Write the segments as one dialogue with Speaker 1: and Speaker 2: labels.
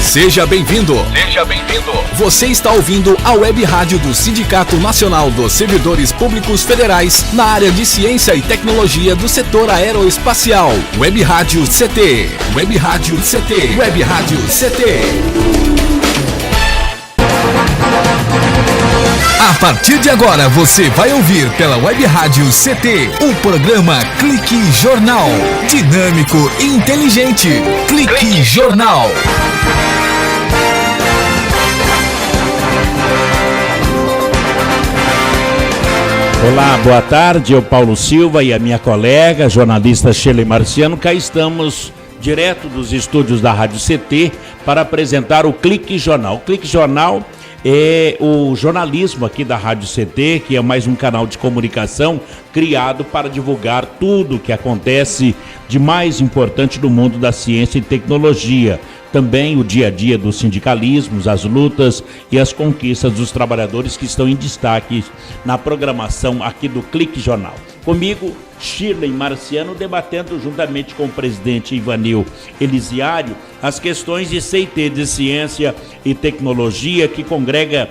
Speaker 1: Seja bem-vindo. Seja bem-vindo. Você está ouvindo a Web Rádio do Sindicato Nacional dos Servidores Públicos Federais na área de Ciência e Tecnologia do setor aeroespacial. Web Rádio CT. Web Rádio CT. Web Rádio CT. A partir de agora você vai ouvir pela Web Rádio CT o programa Clique Jornal. Dinâmico e inteligente. Clique Jornal.
Speaker 2: Olá, boa tarde, eu Paulo Silva e a minha colega, jornalista Shirley Marciano, cá estamos direto dos estúdios da Rádio CT para apresentar o Clique Jornal. O Clique Jornal é o jornalismo aqui da Rádio CT, que é mais um canal de comunicação criado para divulgar tudo o que acontece de mais importante no mundo da ciência e tecnologia. Também o dia a dia dos sindicalismos, as lutas e as conquistas dos trabalhadores que estão em destaque na programação aqui do Clique Jornal. Comigo, Shirley Marciano, debatendo juntamente com o presidente Ivanil Elisiário as questões de CT, de ciência e tecnologia, que congrega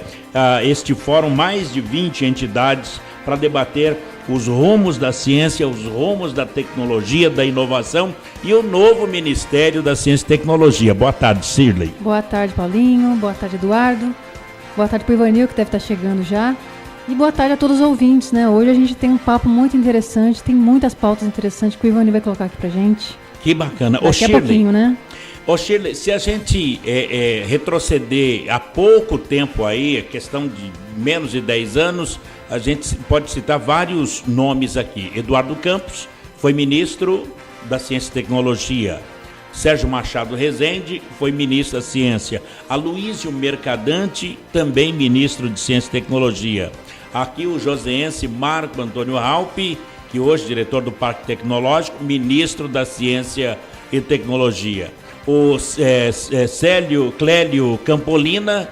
Speaker 2: este fórum mais de 20 entidades para debater os rumos da ciência, os rumos da tecnologia, da inovação e o novo Ministério da Ciência e Tecnologia. Boa tarde, Shirley.
Speaker 3: Boa tarde, Paulinho. Boa tarde, Eduardo. Boa tarde para o Ivanil, que deve estar chegando já. E boa tarde a todos os ouvintes, né? Hoje a gente tem um papo muito interessante, tem muitas pautas interessantes que o Ivanil vai colocar aqui pra gente.
Speaker 2: Que bacana.
Speaker 3: Daqui a pouquinho, né?
Speaker 2: Ô Shirley, se a gente retroceder há pouco tempo aí, a questão de menos de 10 anos, a gente pode citar vários nomes aqui. Eduardo Campos foi ministro da Ciência e Tecnologia. Sérgio Machado Rezende foi ministro da Ciência. Aloísio Mercadante, também ministro de Ciência e Tecnologia. Aqui o joseense Marco Antônio Raupi, que hoje é diretor do Parque Tecnológico, ministro da Ciência e Tecnologia. O Clélio Campolina,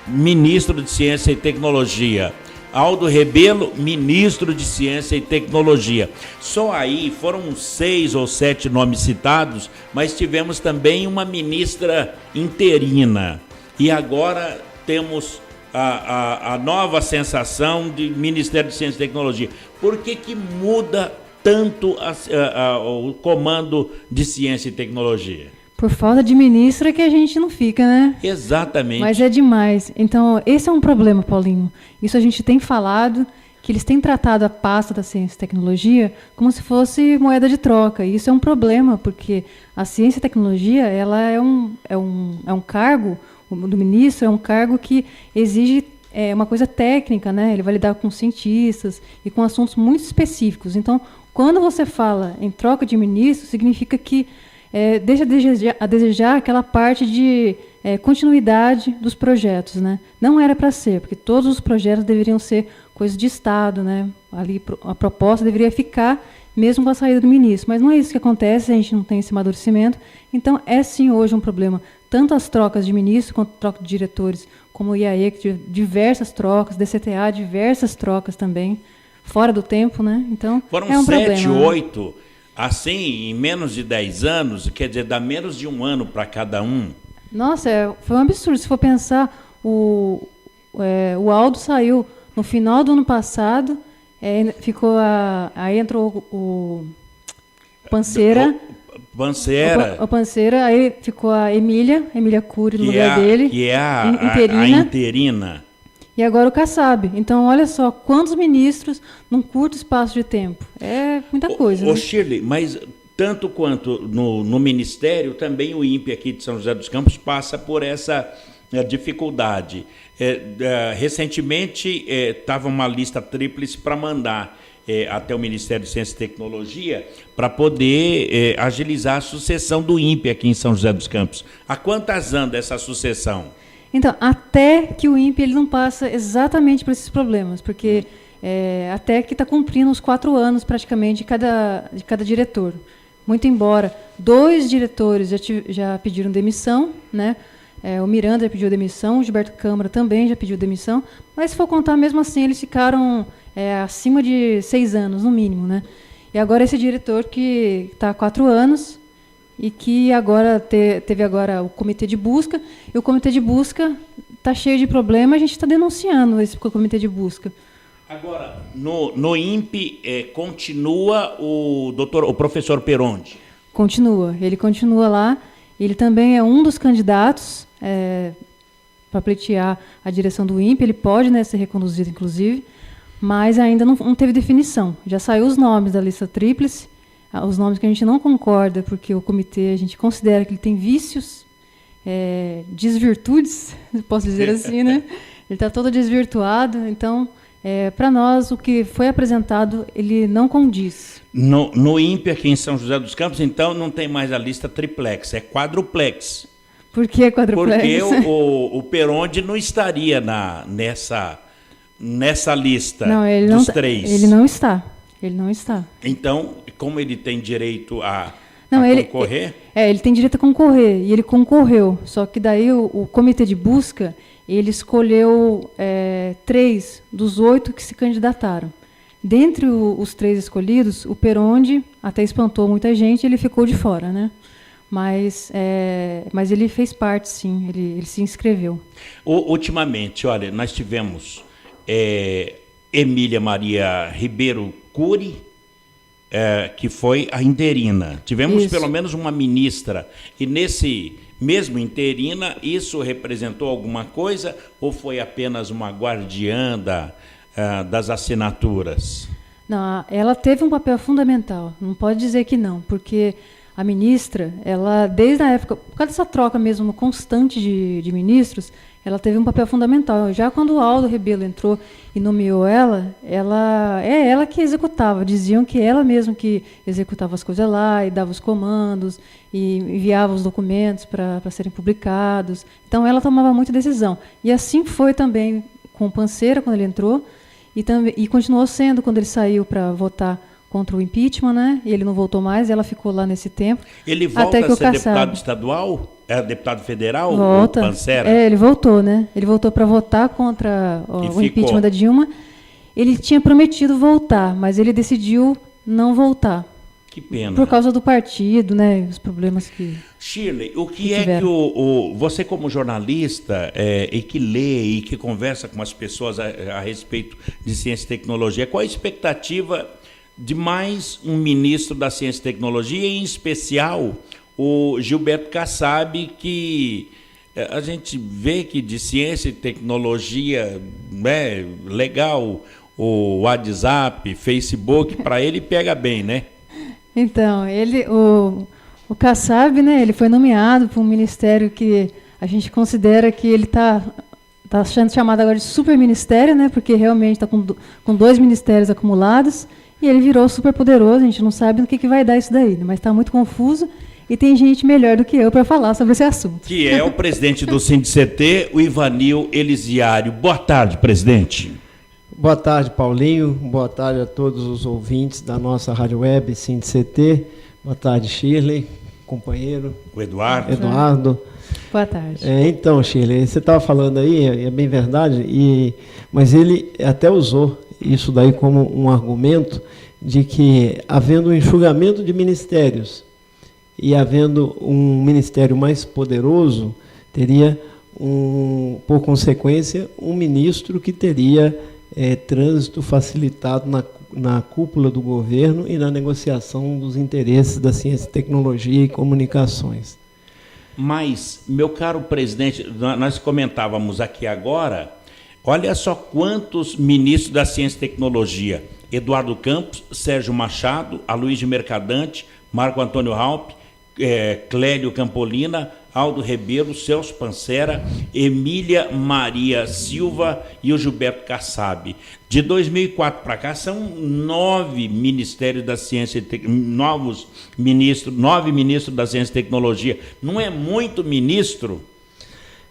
Speaker 2: ministro de Ciência e Tecnologia. Aldo Rebelo, ministro de Ciência e Tecnologia. Só aí foram 6 ou 7 nomes citados, mas tivemos também uma ministra interina. E agora temos a nova sensação de Ministério de Ciência e Tecnologia. Por que muda tanto o comando de Ciência e Tecnologia?
Speaker 3: Por falta de ministro é que a gente não fica, né?
Speaker 2: Exatamente.
Speaker 3: Mas é demais. Então, esse é um problema, Paulinho. Isso a gente tem falado, que eles têm tratado a pasta da ciência e tecnologia como se fosse moeda de troca. E isso é um problema, porque a ciência e tecnologia, ela é um cargo, do ministro é um cargo que exige uma coisa técnica, né? Ele vai lidar com cientistas e com assuntos muito específicos. Então, quando você fala em troca de ministro, significa que deixa a desejar aquela parte de continuidade dos projetos, né? Não era para ser, porque todos os projetos deveriam ser coisas de Estado, né? Ali a proposta deveria ficar mesmo com a saída do ministro, mas não é isso que acontece, a gente não tem esse amadurecimento. Então é sim hoje um problema, tanto as trocas de ministro quanto troca de diretores, como o IAE, que diversas trocas, DCTA, diversas trocas também, fora do tempo, né? Então
Speaker 2: foram
Speaker 3: é um
Speaker 2: 7,
Speaker 3: problema.
Speaker 2: 8... Assim, em menos de 10 anos, quer dizer, dá menos de um ano para cada um.
Speaker 3: Nossa, foi um absurdo. Se for pensar, o Aldo saiu no final do ano passado, aí entrou o Panceira. O Panceira, aí ficou a Emília Cury no lugar dele.
Speaker 2: Que é a interina.
Speaker 3: E agora o Kassab. Então, olha só, quantos ministros num curto espaço de tempo. É muita coisa.
Speaker 2: Ô, Shirley, mas tanto quanto no Ministério, também o INPE aqui de São José dos Campos passa por essa dificuldade. Recentemente, estava uma lista tríplice para mandar até o Ministério de Ciência e Tecnologia para poder agilizar a sucessão do INPE aqui em São José dos Campos. Há quantas anda essa sucessão?
Speaker 3: Então, até que o INPE ele não passa exatamente por esses problemas, porque até que está cumprindo os 4 anos praticamente de cada diretor. Muito embora 2 diretores já pediram demissão, né? O Miranda já pediu demissão, o Gilberto Câmara também já pediu demissão, mas se for contar mesmo assim, eles ficaram acima de 6 anos, no mínimo, né? E agora esse diretor que está há 4 anos, e que agora teve agora o comitê de busca, e o comitê de busca está cheio de problemas, a gente está denunciando esse comitê de busca.
Speaker 2: Agora, no INPE continua o professor Perondi?
Speaker 3: Continua, ele continua lá, ele também é um dos candidatos para pleitear a direção do INPE, ele pode, né, ser reconduzido, inclusive, mas ainda não teve definição. Já saiu os nomes da lista tríplice, os nomes que a gente não concorda, porque o comitê, a gente considera que ele tem vícios, desvirtudes, posso dizer assim, né? Ele está todo desvirtuado, então, para nós, o que foi apresentado, ele não condiz.
Speaker 2: No INPE, aqui em São José dos Campos, então, não tem mais a lista triplex, é quadruplex.
Speaker 3: Por que quadruplex?
Speaker 2: Porque o Perondi não estaria nessa lista dos três.
Speaker 3: Ele não está. Ele não está.
Speaker 2: Então, como ele tem direito a concorrer?
Speaker 3: Ele tem direito a concorrer, e ele concorreu. Só que daí o comitê de busca, ele escolheu 3 dos 8 que se candidataram. Dentre os 3 escolhidos, o Perondi até espantou muita gente, ele ficou de fora, né? Mas ele fez parte, sim, ele se inscreveu.
Speaker 2: Ultimamente, olha, nós tivemos Emília Maria Ribeiro Cury, que foi a interina. Tivemos pelo menos uma ministra. E nesse mesmo interina, isso representou alguma coisa ou foi apenas uma guardiã das assinaturas?
Speaker 3: Não, ela teve um papel fundamental. Não pode dizer que não, porque a ministra, ela, desde a época, por causa dessa troca mesmo constante de ministros, ela teve um papel fundamental. Já quando o Aldo Rebelo entrou e nomeou ela que executava. Diziam que ela mesma que executava as coisas lá e dava os comandos e enviava os documentos para serem publicados. Então, ela tomava muita decisão. E assim foi também com o Panceira, quando ele entrou, e continuou sendo quando ele saiu para votar contra o impeachment, né? E ele não voltou mais, e ela ficou lá nesse tempo.
Speaker 2: Ele volta a ser deputado estadual? É deputado federal?
Speaker 3: Volta.
Speaker 2: O Panceira?
Speaker 3: Ele voltou, né? Ele voltou para votar contra o impeachment da Dilma. Ele tinha prometido voltar, mas ele decidiu não voltar.
Speaker 2: Que pena.
Speaker 3: Por causa do partido, né? Os problemas que...
Speaker 2: Shirley, o que é que você como jornalista e que lê e que conversa com as pessoas a respeito de ciência e tecnologia, qual a expectativa de mais um ministro da ciência e tecnologia, em especial o Gilberto Kassab, que a gente vê que de ciência e tecnologia, né, legal, o WhatsApp, Facebook, para ele pega bem, né? Então,
Speaker 3: o Kassab, né, ele foi nomeado para um ministério que a gente considera que ele está sendo chamado agora de superministério, né, porque realmente está com 2 ministérios acumulados, e ele virou super poderoso. A gente não sabe no que vai dar isso daí, né, mas está muito confuso, e tem gente melhor do que eu para falar sobre esse assunto.
Speaker 2: Que é o presidente do SINDICT, o Ivanil Elisiário. Boa tarde, presidente.
Speaker 4: Boa tarde, Paulinho. Boa tarde a todos os ouvintes da nossa rádio web SINDICT. Boa tarde, Shirley, companheiro.
Speaker 2: O Eduardo.
Speaker 3: Boa tarde.
Speaker 4: Então, Shirley, você estava falando aí, é bem verdade, mas ele até usou isso daí como um argumento de que, havendo um enxugamento de ministérios e havendo um ministério mais poderoso, teria, por consequência, um ministro que teria trânsito facilitado na cúpula do governo e na negociação dos interesses da ciência, tecnologia e comunicações.
Speaker 2: Mas, meu caro presidente, nós comentávamos aqui agora, olha só quantos ministros da ciência e tecnologia: Eduardo Campos, Sérgio Machado, Aloysio Mercadante, Marco Antônio Raupp, Clélio Campolina, Aldo Rebelo, Celso Panceira, Emília Maria Silva e o Gilberto Kassab. De 2004 para cá, são 9 ministérios da ciência e novos ministros, 9 ministros da ciência e tecnologia. Não é muito ministro?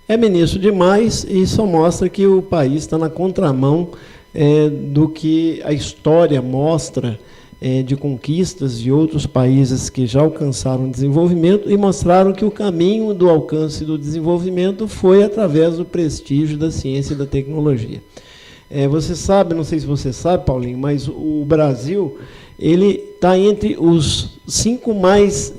Speaker 4: É ministro demais, e só mostra que o país está na contramão do que a história mostra de conquistas de outros países que já alcançaram desenvolvimento e mostraram que o caminho do alcance do desenvolvimento foi através do prestígio da ciência e da tecnologia. Você sabe, não sei se você sabe, Paulinho, mas o Brasil ele está entre os 5 maiores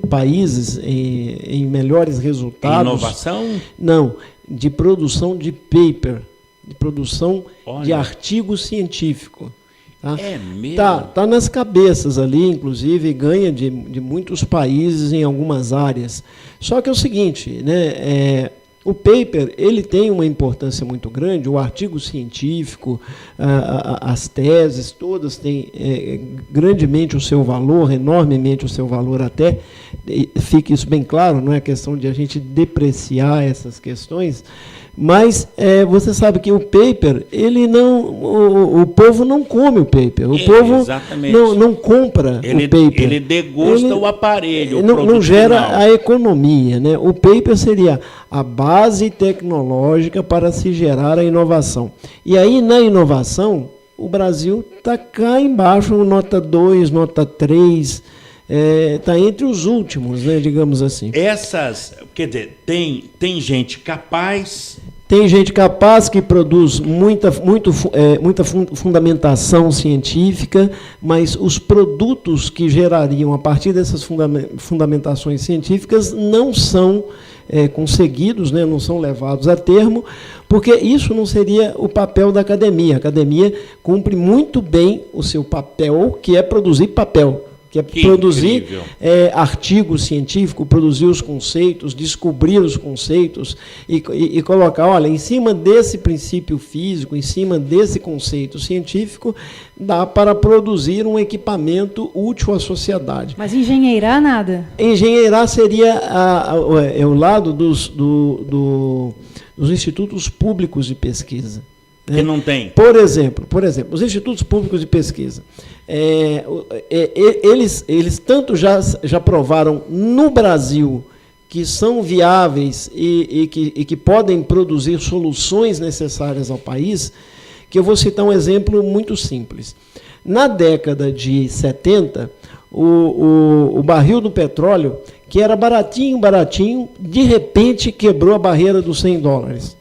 Speaker 4: países em melhores resultados.
Speaker 2: Inovação?
Speaker 4: Não, de produção de paper, de produção de artigo científico. Tá?
Speaker 2: É mesmo?
Speaker 4: Tá nas cabeças ali, inclusive, ganha de muitos países em algumas áreas. Só que é o seguinte, né? O paper, ele tem uma importância muito grande, o artigo científico, as teses, todas têm grandemente o seu valor, enormemente o seu valor até, fique isso bem claro, não é questão de a gente depreciar essas questões, mas você sabe que o paper, ele não, o povo não come o paper, o povo não compra o paper.
Speaker 2: Ele degusta o aparelho,
Speaker 4: não gera final. A economia, né? O paper seria a base tecnológica para se gerar a inovação. E aí, na inovação, o Brasil está cá embaixo, nota 2, nota 3, está entre os últimos, né, digamos assim.
Speaker 2: Quer dizer, tem gente capaz...
Speaker 4: Tem gente capaz que produz muita fundamentação científica, mas os produtos que gerariam a partir dessas fundamentações científicas não são conseguidos, né, não são levados a termo, porque isso não seria o papel da academia. A academia cumpre muito bem o seu papel, que é produzir papel. Que é produzir artigo científico, produzir os conceitos, descobrir os conceitos e colocar, olha, em cima desse princípio físico, em cima desse conceito científico, dá para produzir um equipamento útil à sociedade.
Speaker 3: Mas engenheirar nada? Engenheirar
Speaker 4: seria o lado dos institutos públicos de pesquisa.
Speaker 2: Que não tem.
Speaker 4: Por exemplo, os institutos públicos de pesquisa, eles tanto já provaram no Brasil que são viáveis e que podem produzir soluções necessárias ao país, que eu vou citar um exemplo muito simples. Na década de 70, o barril do petróleo, que era baratinho, de repente quebrou a barreira dos $100.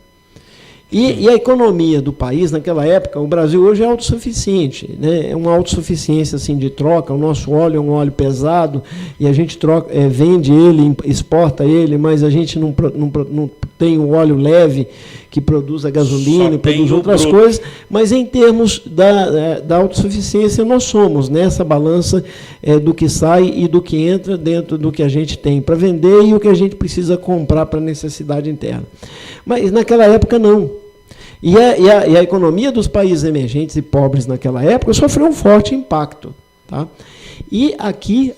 Speaker 4: E a economia do país, naquela época, o Brasil hoje é autossuficiente, né? É uma autossuficiência assim, de troca. O nosso óleo é um óleo pesado e a gente vende ele, exporta ele, mas a gente não tem o óleo leve que produz a gasolina e produz outras coisas. Mas em termos da autossuficiência, nós somos nessa balança do que sai e do que entra dentro do que a gente tem para vender e o que a gente precisa comprar para necessidade interna. Mas naquela época não. E a economia dos países emergentes e pobres naquela época sofreu um forte impacto. Tá? E aqui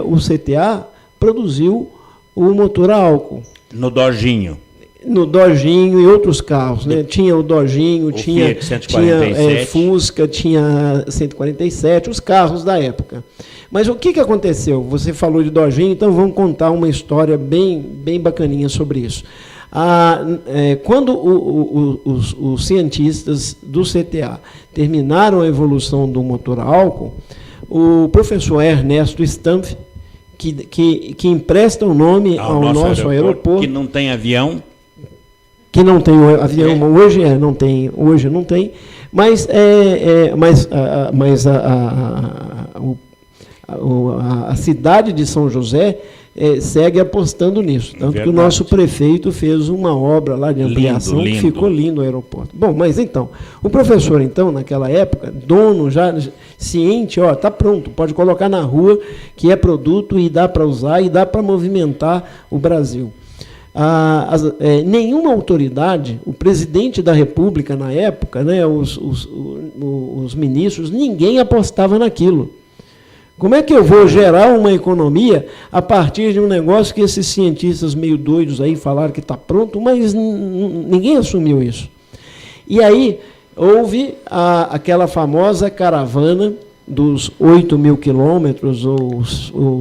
Speaker 4: o CTA produziu o motor a álcool.
Speaker 2: No Dodginho.
Speaker 4: No Dodginho e outros carros. Né? Tinha o Dodginho, tinha Fusca, tinha 147, os carros da época. Mas o que aconteceu? Você falou de Dodginho, então vamos contar uma história bem bacaninha sobre isso. Quando os cientistas do CTA terminaram a evolução do motor a álcool, o professor Ernesto Stampf, que empresta o nome ao nosso aeroporto,
Speaker 2: que não tem avião,
Speaker 4: hoje não tem, mas a cidade de São José segue apostando nisso. Tanto que o nosso prefeito fez uma obra lá de ampliação que ficou lindo o aeroporto. Bom, mas então, o professor, naquela época, dono, já ciente, está pronto, pode colocar na rua que é produto e dá para usar e dá para movimentar o Brasil. Nenhuma autoridade, o presidente da República na época, né, os ministros, ninguém apostava naquilo. Como é que eu vou gerar uma economia a partir de um negócio que esses cientistas meio doidos aí falaram que está pronto, mas ninguém assumiu isso? E aí houve aquela famosa caravana dos 8.000 quilômetros ou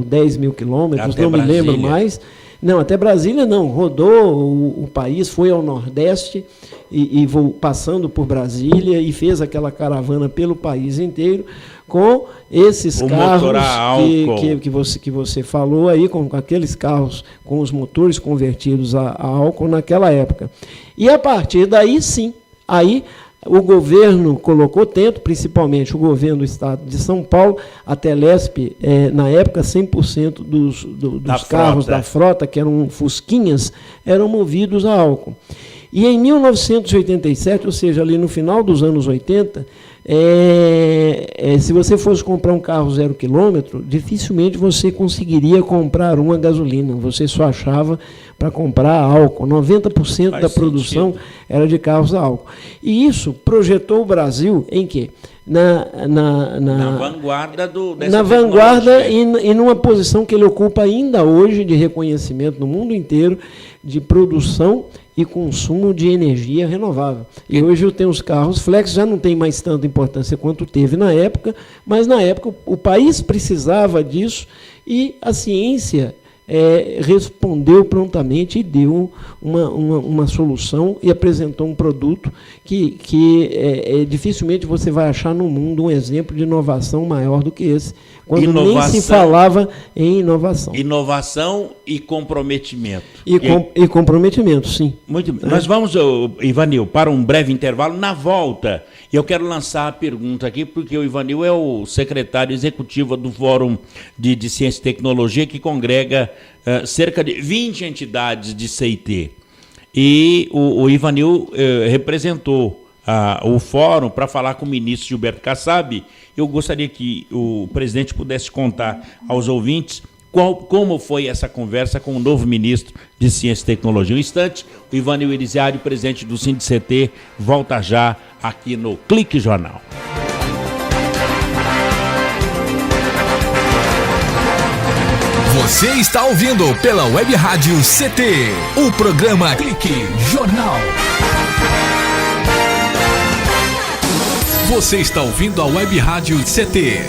Speaker 4: 10.000 quilômetros, não me lembro mais. Não, até Brasília não, rodou o país, foi ao Nordeste e passando por Brasília e fez aquela caravana pelo país inteiro com esses carros que você falou aí, com aqueles carros com os motores convertidos a álcool naquela época. E a partir daí, sim, O governo colocou dentro, principalmente o governo do estado de São Paulo, a Telesp, na época, 100% dos carros da frota, que eram fusquinhas, eram movidos a álcool. E em 1987, ou seja, ali no final dos anos 80, se você fosse comprar um carro 0 km, dificilmente você conseguiria comprar uma gasolina. Você só achava para comprar álcool. 90% da produção era de carros a álcool. E isso projetou o Brasil em quê? Na
Speaker 2: vanguarda
Speaker 4: na vanguarda e numa posição que ele ocupa ainda hoje de reconhecimento no mundo inteiro de produção e consumo de energia renovável. E hoje eu tenho os carros flex, já não tem mais tanta importância quanto teve na época, mas na época o país precisava disso e a ciência respondeu prontamente e deu uma solução e apresentou um produto que dificilmente você vai achar no mundo um exemplo de inovação maior do que esse, quando nem se falava em inovação.
Speaker 2: Inovação e comprometimento.
Speaker 4: E comprometimento, sim.
Speaker 2: Muito bem. Nós vamos, Ivanil, para um breve intervalo. Na volta, eu quero lançar a pergunta aqui, porque o Ivanil é o secretário executivo do Fórum de Ciência e Tecnologia, que congrega cerca de 20 entidades de CIT. E o Ivanil representou o fórum para falar com o ministro Gilberto Kassab. Eu gostaria que o presidente pudesse contar aos ouvintes como foi essa conversa com o novo ministro de Ciência e Tecnologia. Um instante, o Ivanil Elisiário, presidente do SINDICT, volta já aqui no Clique Jornal.
Speaker 1: Você está ouvindo pela Web Rádio CT, o programa Clique Jornal. Você está ouvindo a Web Rádio CT.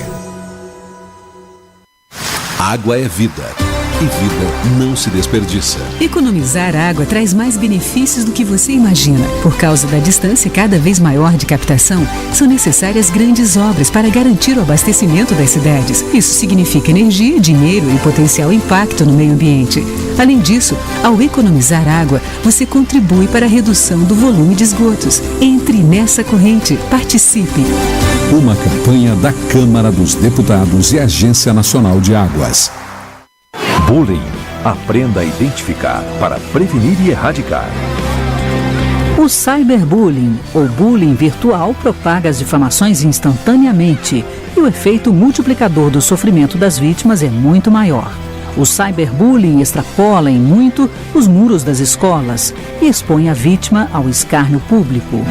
Speaker 1: Água é vida. E vida não se desperdiça.
Speaker 5: Economizar água traz mais benefícios do que você imagina. Por causa da distância cada vez maior de captação, são necessárias grandes obras para garantir o abastecimento das cidades. Isso significa energia, dinheiro e potencial impacto no meio ambiente. Além disso, ao economizar água, você contribui para a redução do volume de esgotos. Entre nessa corrente. Participe.
Speaker 1: Uma campanha da Câmara dos Deputados e Agência Nacional de Águas.
Speaker 6: Bullying. Aprenda a identificar para prevenir e erradicar.
Speaker 5: O cyberbullying, ou bullying virtual, propaga as difamações instantaneamente e o efeito multiplicador do sofrimento das vítimas é muito maior. O cyberbullying extrapola em muito os muros das escolas e expõe a vítima ao escárnio público.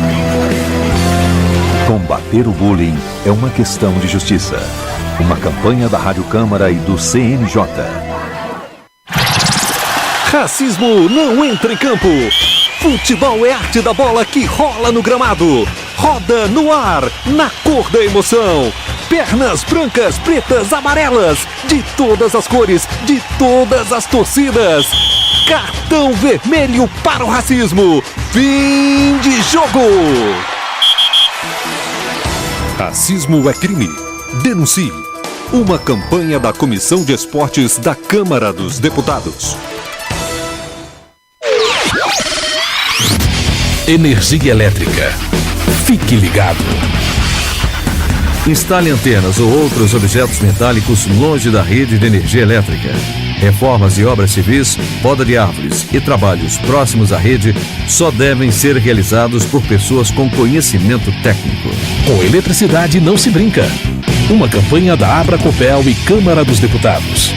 Speaker 6: Combater o bullying é uma questão de justiça. Uma campanha da Rádio Câmara e do CNJ. Racismo não entra em campo. Futebol é arte da bola que rola no gramado. Roda no ar, na cor da emoção. Pernas brancas, pretas, amarelas, de todas as cores, de todas as torcidas. Cartão vermelho para o racismo. Fim de jogo. Racismo é crime. Denuncie. Uma campanha da Comissão de Esportes da Câmara dos Deputados.
Speaker 1: Energia elétrica. Fique ligado. Instale antenas ou outros objetos metálicos longe da rede de energia elétrica. Reformas e obras civis, poda de árvores e trabalhos próximos à rede só devem ser realizados por pessoas com conhecimento técnico. Com eletricidade não se brinca. Uma campanha da Abracopel e Câmara dos Deputados.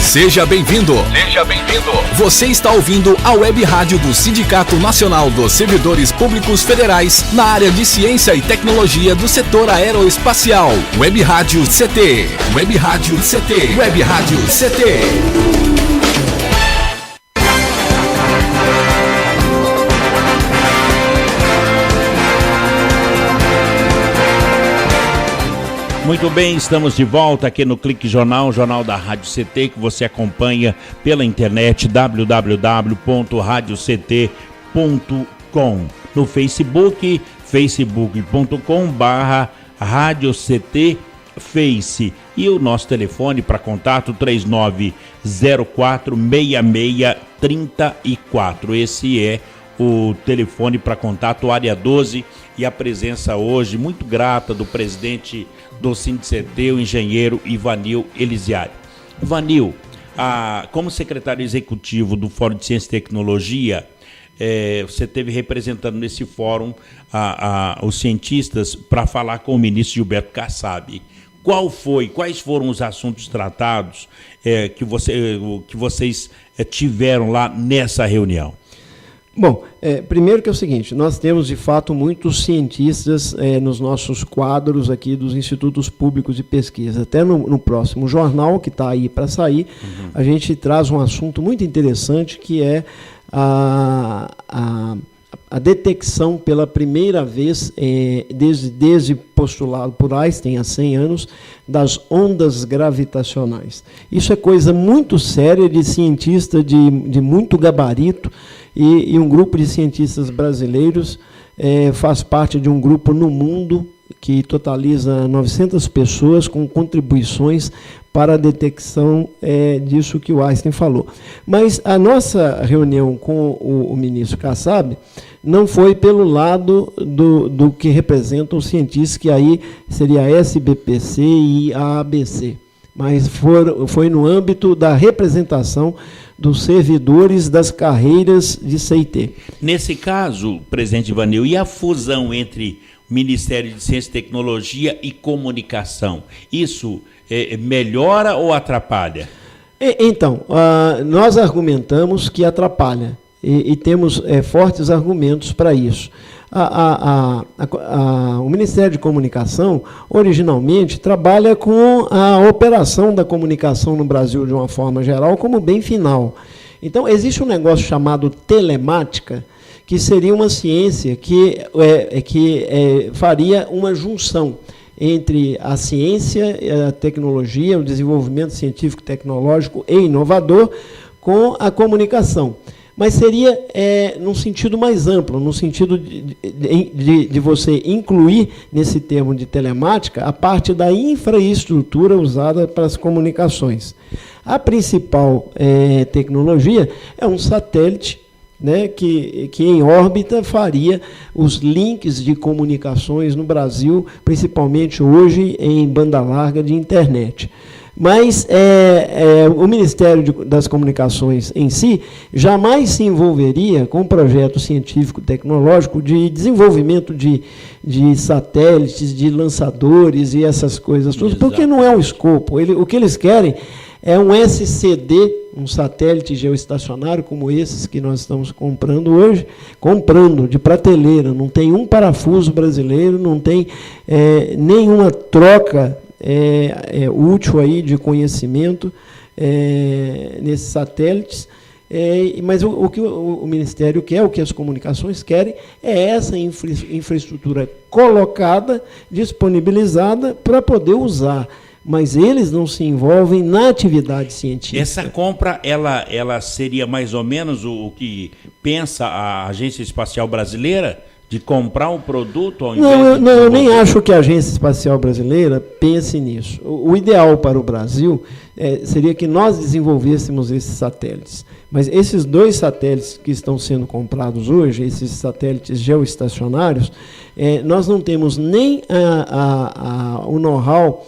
Speaker 1: Seja bem-vindo. Seja bem-vindo. Você está ouvindo a Web Rádio do Sindicato Nacional dos Servidores Públicos Federais na área de Ciência e Tecnologia do setor aeroespacial. Web Rádio CT. Web Rádio CT. Web Rádio CT.
Speaker 2: Muito bem, estamos de volta aqui no Clique Jornal, jornal da Rádio CT, que você acompanha pela internet www.radioct.com. No Facebook, facebook.com/RádioCT Face. E o nosso telefone para contato 3904-6634. Esse é o telefone para contato, área 12, e a presença hoje muito grata do presidente do SINDICT, o engenheiro Ivanil Elisiário. Ivanil, como secretário executivo do Fórum de Ciência e Tecnologia, você esteve representando nesse fórum os cientistas para falar com o ministro Gilberto Kassab. Quais foram os assuntos tratados que vocês tiveram lá nessa reunião?
Speaker 4: Bom, primeiro que é o seguinte, nós temos de fato muitos cientistas nos nossos quadros aqui dos institutos públicos de pesquisa. Até no próximo jornal, que está aí para sair, a gente traz um assunto muito interessante, que é a detecção pela primeira vez, desde postulado por Einstein há 100 anos, das ondas gravitacionais. Isso é coisa muito séria, de cientista de muito gabarito, e um grupo de cientistas brasileiros faz parte de um grupo no mundo que totaliza 900 pessoas com contribuições para a detecção disso que o Einstein falou. Mas a nossa reunião com o ministro Kassab não foi pelo lado do que representam os cientistas, que aí seria a SBPC e a ABC, mas foi no âmbito da representação dos servidores das carreiras de CIT.
Speaker 2: Nesse caso, presidente Ivanil, e a fusão entre Ministério de Ciência e Tecnologia e Comunicação, isso melhora ou atrapalha?
Speaker 4: Então, nós argumentamos que atrapalha, e temos fortes argumentos para isso. O Ministério de Comunicação, originalmente, trabalha com a operação da comunicação no Brasil, de uma forma geral, como bem final. Então, existe um negócio chamado telemática, que seria uma ciência que faria uma junção entre a ciência, a tecnologia, o desenvolvimento científico, tecnológico e inovador com a comunicação. Mas seria num sentido mais amplo, no sentido de você incluir nesse termo de telemática a parte da infraestrutura usada para as comunicações. A principal tecnologia é um satélite, né, que em órbita faria os links de comunicações no Brasil, principalmente hoje em banda larga de internet. Mas o Ministério das Comunicações em si jamais se envolveria com um projeto científico-tecnológico de desenvolvimento de satélites, de lançadores e essas coisas todas, porque não é o escopo. O que eles querem é um SCD, um satélite geoestacionário como esses que nós estamos comprando hoje, de prateleira, não tem um parafuso brasileiro, não tem nenhuma troca útil aí de conhecimento nesses satélites, mas o que o Ministério quer, o que as comunicações querem, é essa infraestrutura colocada, disponibilizada para poder usar. Mas eles não se envolvem na atividade científica.
Speaker 2: Essa compra, ela seria mais ou menos o que pensa a Agência Espacial Brasileira? De comprar um produto ao invés
Speaker 4: Não, eu nem acho que a Agência Espacial Brasileira pense nisso. O ideal para o Brasil seria que nós desenvolvêssemos esses satélites. Mas esses 2 satélites que estão sendo comprados hoje, esses satélites geoestacionários, nós não temos nem o know-how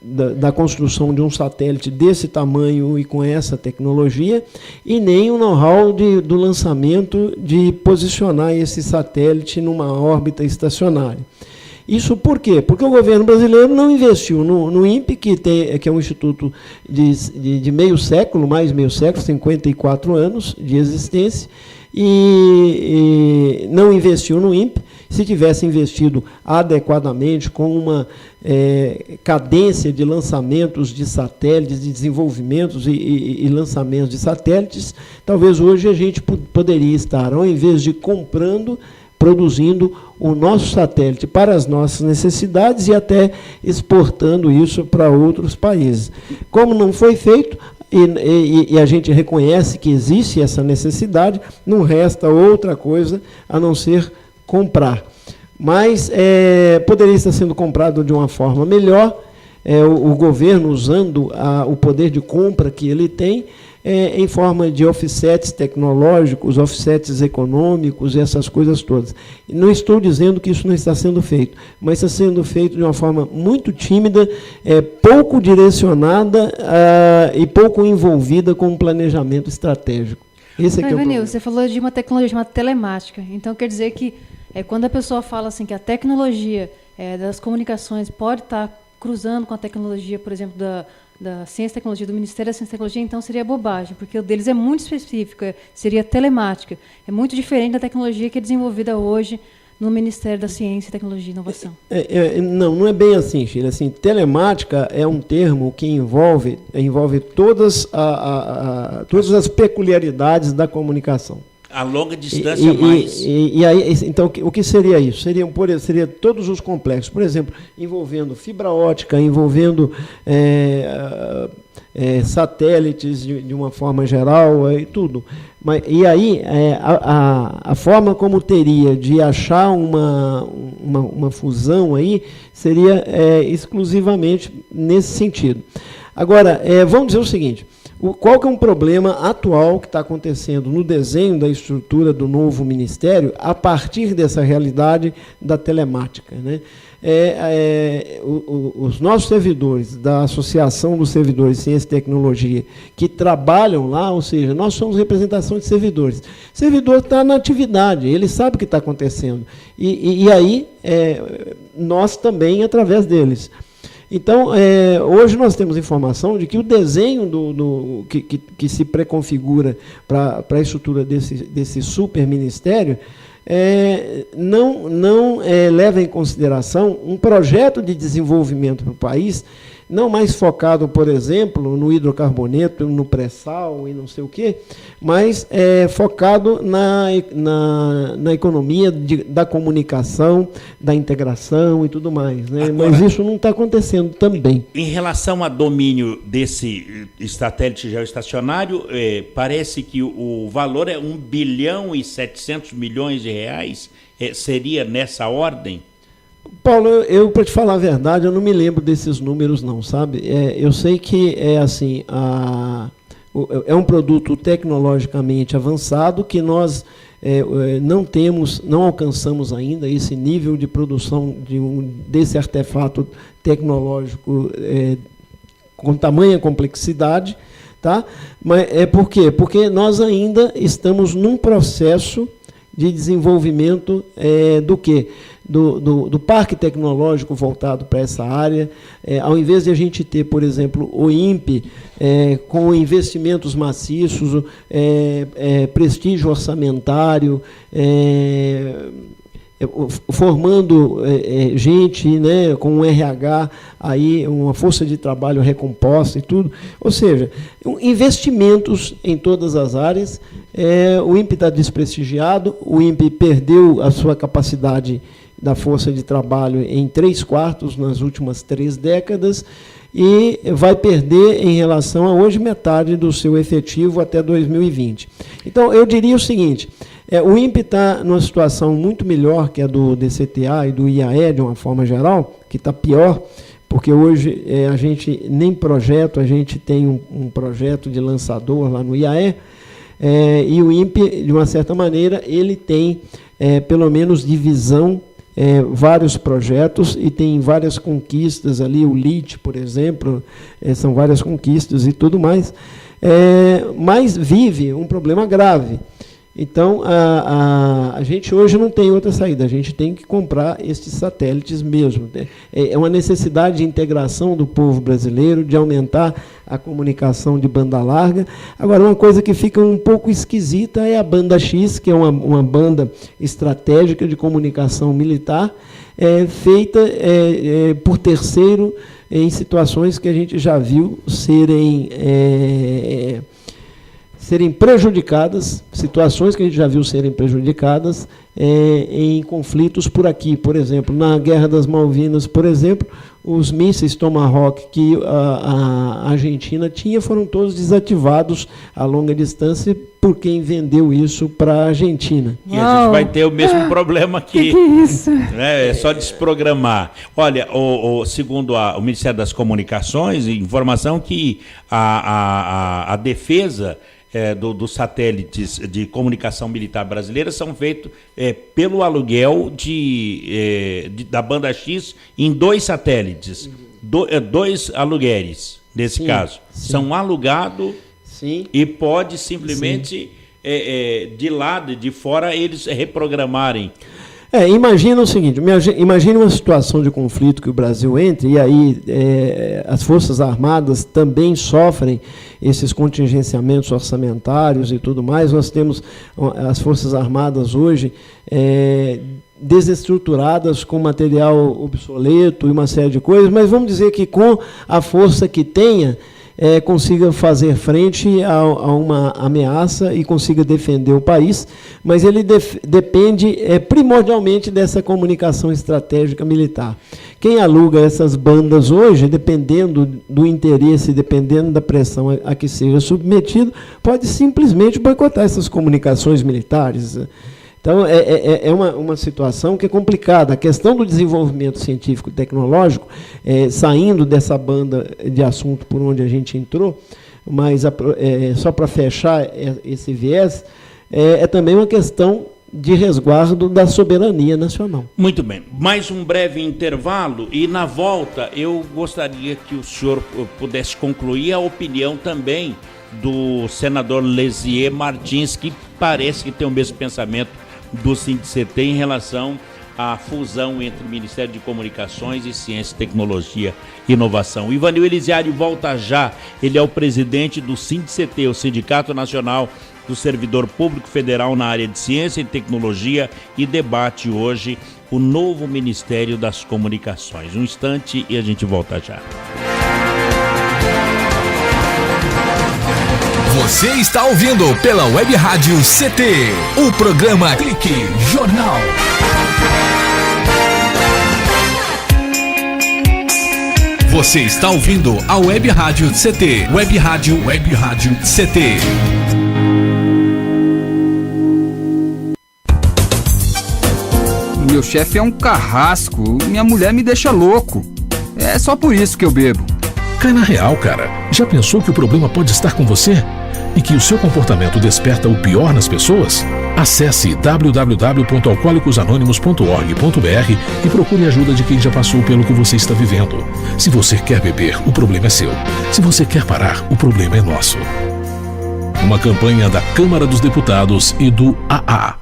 Speaker 4: da construção de um satélite desse tamanho e com essa tecnologia, e nem o know-how do lançamento de posicionar esse satélite numa órbita estacionária. Isso por quê? Porque o governo brasileiro não investiu no INPE, que é um instituto de meio século, mais meio século, 54 anos de existência, e não investiu no INPE. Se tivesse investido adequadamente, com uma cadência de lançamentos de satélites, de desenvolvimentos e lançamentos de satélites, talvez hoje a gente poderia estar, ao invés de produzindo o nosso satélite para as nossas necessidades e até exportando isso para outros países. Como não foi feito, e a gente reconhece que existe essa necessidade, não resta outra coisa a não ser comprar. mas poderia estar sendo comprado de uma forma melhor, o governo usando o poder de compra que ele tem, em forma de offsets tecnológicos, offsets econômicos e essas coisas todas. Não estou dizendo que isso não está sendo feito, mas está sendo feito de uma forma muito tímida, pouco direcionada e pouco envolvida com um planejamento estratégico. Esse é que é o problema.
Speaker 3: Você falou de uma tecnologia chamada telemática. Então, quer dizer que quando a pessoa fala assim que a tecnologia das comunicações pode estar cruzando com a tecnologia, por exemplo, da ciência e tecnologia, do Ministério da Ciência e Tecnologia, então seria bobagem, porque o deles é muito específico, seria telemática. É muito diferente da tecnologia que é desenvolvida hoje no Ministério da Ciência e Tecnologia e Inovação.
Speaker 4: Não é bem assim, Sheila. Assim, telemática é um termo que envolve todas as peculiaridades da comunicação.
Speaker 2: A longa distância mais.
Speaker 4: E aí, então, o que seria isso? Seria todos os complexos, por exemplo, envolvendo fibra ótica, envolvendo satélites de uma forma geral e tudo. E aí, a forma como teria de achar uma fusão aí seria exclusivamente nesse sentido. Agora, vamos dizer o seguinte. Qual que é um problema atual que está acontecendo no desenho da estrutura do novo ministério a partir dessa realidade da telemática, né? Os nossos servidores da Associação dos Servidores de Ciência e Tecnologia que trabalham lá, ou seja, nós somos representação de servidores. O servidor está na atividade, ele sabe o que está acontecendo. E aí, nós também, através deles. Então, hoje nós temos informação de que o desenho que se preconfigura para a estrutura desse superministério não leva em consideração um projeto de desenvolvimento para o país, não mais focado, por exemplo, no hidrocarboneto, no pré-sal e não sei o quê, mas focado na economia da comunicação, da integração e tudo mais, né? Agora, mas isso não está acontecendo também.
Speaker 2: Em relação a domínio desse satélite geoestacionário, parece que o valor é 1 bilhão e 700 milhões de reais, seria nessa ordem?
Speaker 4: Paulo, para te falar a verdade, eu não me lembro desses números não, sabe? Eu sei que assim, é um produto tecnologicamente avançado que nós não alcançamos ainda esse nível de produção desse artefato tecnológico com tamanha complexidade, tá? Mas por quê? Porque nós ainda estamos num processo de desenvolvimento do quê? Do parque tecnológico voltado para essa área, ao invés de a gente ter, por exemplo, o INPE com investimentos maciços, prestígio orçamentário, formando gente, né, com um RH, aí, uma força de trabalho recomposta e tudo. Ou seja, investimentos em todas as áreas. O INPE está desprestigiado, o INPE perdeu a sua capacidade da força de trabalho em 3/4 nas últimas 3 décadas e vai perder em relação a hoje metade do seu efetivo até 2020. Então, eu diria o seguinte, o INPE está numa situação muito melhor que a do DCTA e do IAE, de uma forma geral, que está pior, porque hoje a gente nem projeto, a gente tem um projeto de lançador lá no IAE, e o INPE, de uma certa maneira, ele tem, pelo menos, divisão, vários projetos e tem várias conquistas ali, o LIT, por exemplo, são várias conquistas e tudo mais, mas vive um problema grave. Então, a gente hoje não tem outra saída, a gente tem que comprar estes satélites mesmo. É uma necessidade de integração do povo brasileiro, de aumentar a comunicação de banda larga. Agora, uma coisa que fica um pouco esquisita é a banda X, que é uma banda estratégica de comunicação militar, feita por terceiro em situações que a gente já viu serem prejudicadas, situações que a gente já viu serem prejudicadas em conflitos por aqui. Por exemplo, na Guerra das Malvinas, por exemplo, os mísseis Tomahawk que a Argentina tinha foram todos desativados a longa distância por quem vendeu isso para a Argentina.
Speaker 2: E a gente vai ter o mesmo problema aqui.
Speaker 3: Que é isso?
Speaker 2: É só desprogramar. Olha, segundo o Ministério das Comunicações, informação que a defesa dos satélites de comunicação militar brasileira são feitos pelo aluguel da banda X em 2 satélites, 2 aluguéis, nesse caso. Sim. São alugados e pode simplesmente, de lado e de fora, eles reprogramarem.
Speaker 4: Imagina o seguinte, imagine uma situação de conflito que o Brasil entre, e aí as Forças Armadas também sofrem esses contingenciamentos orçamentários e tudo mais. Nós temos as Forças Armadas hoje desestruturadas, com material obsoleto e uma série de coisas, mas vamos dizer que com a força que tenha, consiga fazer frente a uma ameaça e consiga defender o país, mas ele depende primordialmente dessa comunicação estratégica militar. Quem aluga essas bandas hoje, dependendo do interesse, dependendo da pressão a que seja submetido, pode simplesmente boicotar essas comunicações militares. Então, é uma situação que é complicada. A questão do desenvolvimento científico e tecnológico, saindo dessa banda de assunto por onde a gente entrou, mas só para fechar esse viés, é também uma questão de resguardo da soberania nacional.
Speaker 2: Muito bem. Mais um breve intervalo e, na volta, eu gostaria que o senhor pudesse concluir a opinião também do senador Lesier Martins, que parece que tem o mesmo pensamento do SINDICT em relação à fusão entre o Ministério de Comunicações e Ciência, Tecnologia e Inovação. O Ivanil Elisiário volta já. Ele é o presidente do SINDICT, o Sindicato Nacional do Servidor Público Federal na área de Ciência e Tecnologia, e debate hoje o novo Ministério das Comunicações. Um instante e a gente volta já.
Speaker 1: Você está ouvindo pela Web Rádio CT, o programa Clique Jornal. Você está ouvindo a Web Rádio CT, Web Rádio CT.
Speaker 7: Meu chefe é um carrasco, minha mulher me deixa louco. É só por isso que eu bebo.
Speaker 8: Cai na real, cara. Já pensou que o problema pode estar com você? E que o seu comportamento desperta o pior nas pessoas? Acesse www.alcoolicosanonimos.org.br e procure ajuda de quem já passou pelo que você está vivendo. Se você quer beber, o problema é seu. Se você quer parar, o problema é nosso. Uma campanha da Câmara dos Deputados e do AA.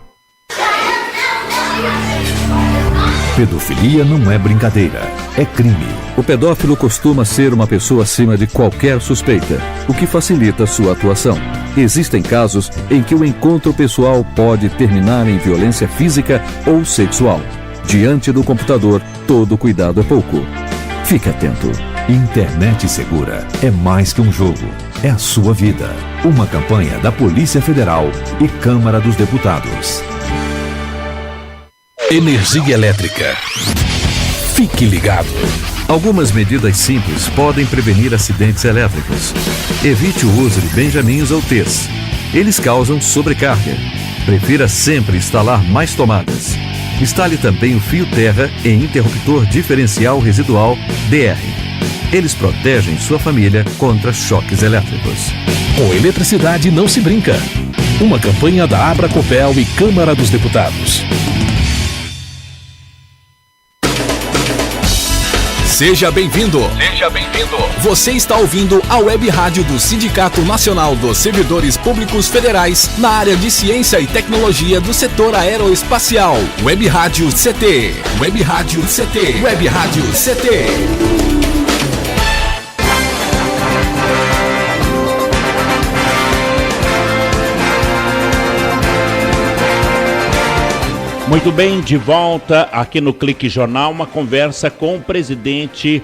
Speaker 9: Pedofilia não é brincadeira, é crime. O pedófilo costuma ser uma pessoa acima de qualquer suspeita, o que facilita sua atuação. Existem casos em que o encontro pessoal pode terminar em violência física ou sexual. Diante do computador, todo cuidado é pouco. Fique atento. Internet segura é mais que um jogo, é a sua vida. Uma campanha da Polícia Federal e Câmara dos Deputados.
Speaker 8: Energia elétrica. Fique ligado.
Speaker 9: Algumas medidas simples podem prevenir acidentes elétricos. Evite o uso de benjamins ou T's. Eles causam sobrecarga. Prefira sempre instalar mais tomadas. Instale também o fio terra e interruptor diferencial residual DR. Eles protegem sua família contra choques elétricos.
Speaker 8: Com eletricidade não se brinca. Uma campanha da Abracopel e Câmara dos Deputados.
Speaker 1: Seja bem-vindo. Seja bem-vindo. Você está ouvindo a Web Rádio do Sindicato Nacional dos Servidores Públicos Federais na área de Ciência e Tecnologia do setor aeroespacial. Web Rádio CT. Web Rádio CT. Web Rádio CT.
Speaker 2: Muito bem, de volta aqui no Clique Jornal, uma conversa com o presidente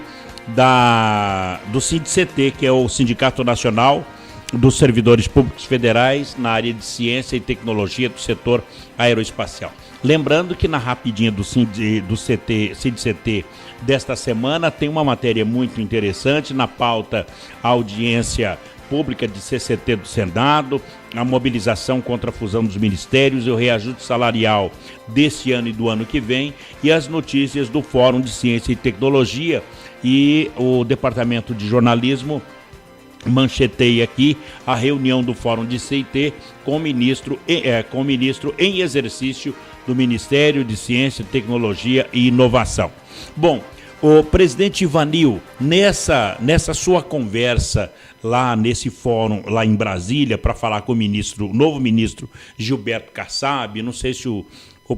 Speaker 2: do SINDICT, que é o Sindicato Nacional dos Servidores Públicos Federais na área de Ciência e Tecnologia do setor aeroespacial. Lembrando que na rapidinha do CID-CT desta semana tem uma matéria muito interessante na pauta, a audiência pública de CCT do Senado, a mobilização contra a fusão dos ministérios e o reajuste salarial desse ano e do ano que vem, e as notícias do Fórum de Ciência e Tecnologia, e o Departamento de Jornalismo mancheteia aqui a reunião do Fórum de CIT com o ministro em exercício do Ministério de Ciência, Tecnologia e Inovação. Bom, o presidente Ivanil, nessa sua conversa lá nesse fórum, lá em Brasília, para falar com o novo ministro Gilberto Kassab, não sei se o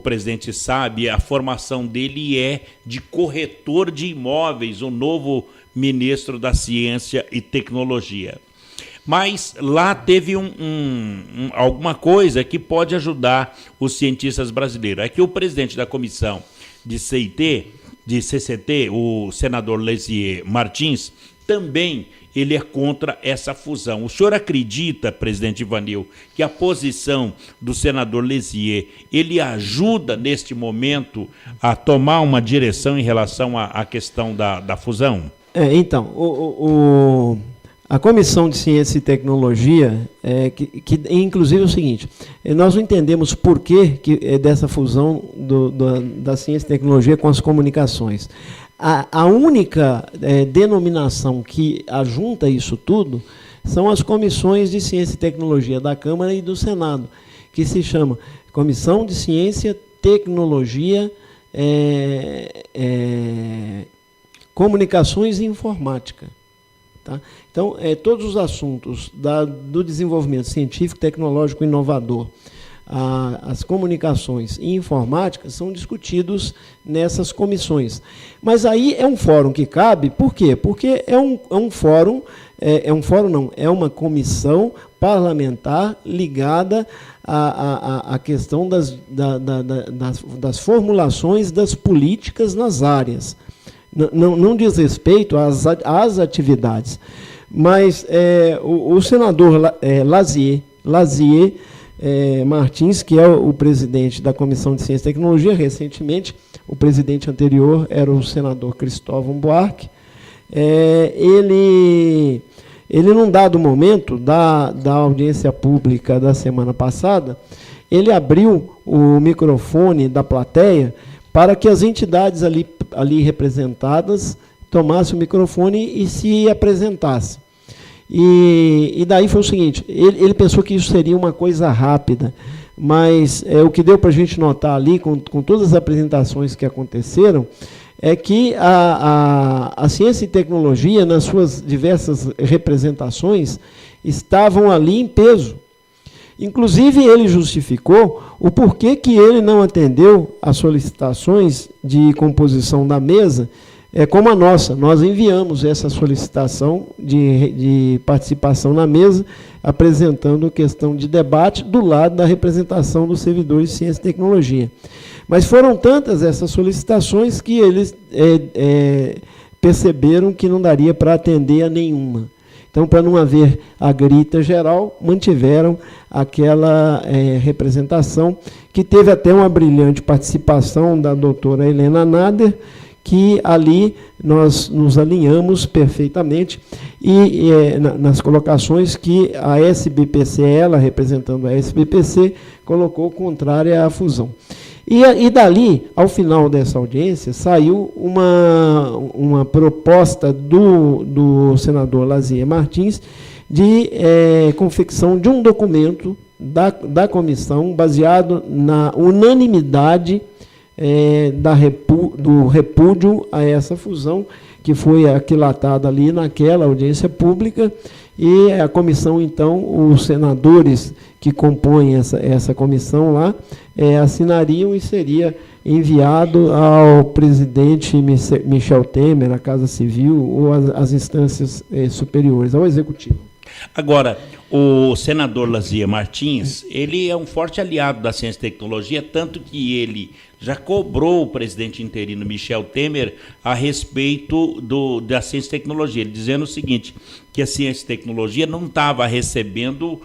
Speaker 2: presidente sabe, a formação dele é de corretor de imóveis, o novo ministro da Ciência e Tecnologia. Mas lá teve alguma coisa que pode ajudar os cientistas brasileiros. É que o presidente da comissão de CCT, o senador Lazier Martins, também ele é contra essa fusão. O senhor acredita, presidente Ivanil, que a posição do senador Lazier, ele ajuda neste momento a tomar uma direção em relação à questão da fusão?
Speaker 4: Então, a Comissão de Ciência e Tecnologia, que inclusive é o seguinte, nós não entendemos por que dessa fusão da ciência e tecnologia com as comunicações. A única denominação que ajunta isso tudo são as comissões de Ciência e Tecnologia da Câmara e do Senado, que se chama Comissão de Ciência, Tecnologia, Comunicações e Informática. Tá? Então, todos os assuntos do desenvolvimento científico, tecnológico e inovador, as comunicações e informática são discutidos nessas comissões. Mas aí é um fórum que cabe, por quê? Porque é uma comissão parlamentar ligada à questão das formulações das políticas nas áreas. Não diz respeito às atividades. Mas o senador Lazier Martins, que é o presidente da Comissão de Ciência e Tecnologia, recentemente, o presidente anterior era o senador Cristóvão Buarque, ele num dado momento da audiência pública da semana passada, ele abriu o microfone da plateia para que as entidades ali representadas tomassem o microfone e se apresentassem. E daí foi o seguinte, ele pensou que isso seria uma coisa rápida, mas o que deu para a gente notar ali, com todas as apresentações que aconteceram, é que a ciência e tecnologia, nas suas diversas representações, estavam ali em peso. Inclusive, ele justificou o porquê que ele não atendeu às solicitações de composição da mesa, como a nossa. Nós enviamos essa solicitação de participação na mesa, apresentando questão de debate do lado da representação dos servidores de ciência e tecnologia. Mas foram tantas essas solicitações que eles perceberam que não daria para atender a nenhuma. Então, para não haver a grita geral, mantiveram aquela representação, que teve até uma brilhante participação da doutora Helena Nader, que ali nós nos alinhamos perfeitamente, e nas colocações que a SBPC, ela representando a SBPC, colocou contrária à fusão. E dali, ao final dessa audiência, saiu uma proposta do senador Lazier Martins de confecção de um documento da comissão baseado na unanimidade do repúdio a essa fusão, que foi aquilatada ali naquela audiência pública, e a comissão, então, os senadores que compõem essa comissão lá, assinariam e seria enviado ao presidente Michel Temer, à Casa Civil, ou às instâncias superiores, ao Executivo.
Speaker 2: Agora, o senador Lazier Martins, ele é um forte aliado da ciência e tecnologia, tanto que ele já cobrou o presidente interino Michel Temer a respeito da ciência e tecnologia, ele dizendo o seguinte, que a ciência e tecnologia não estava recebendo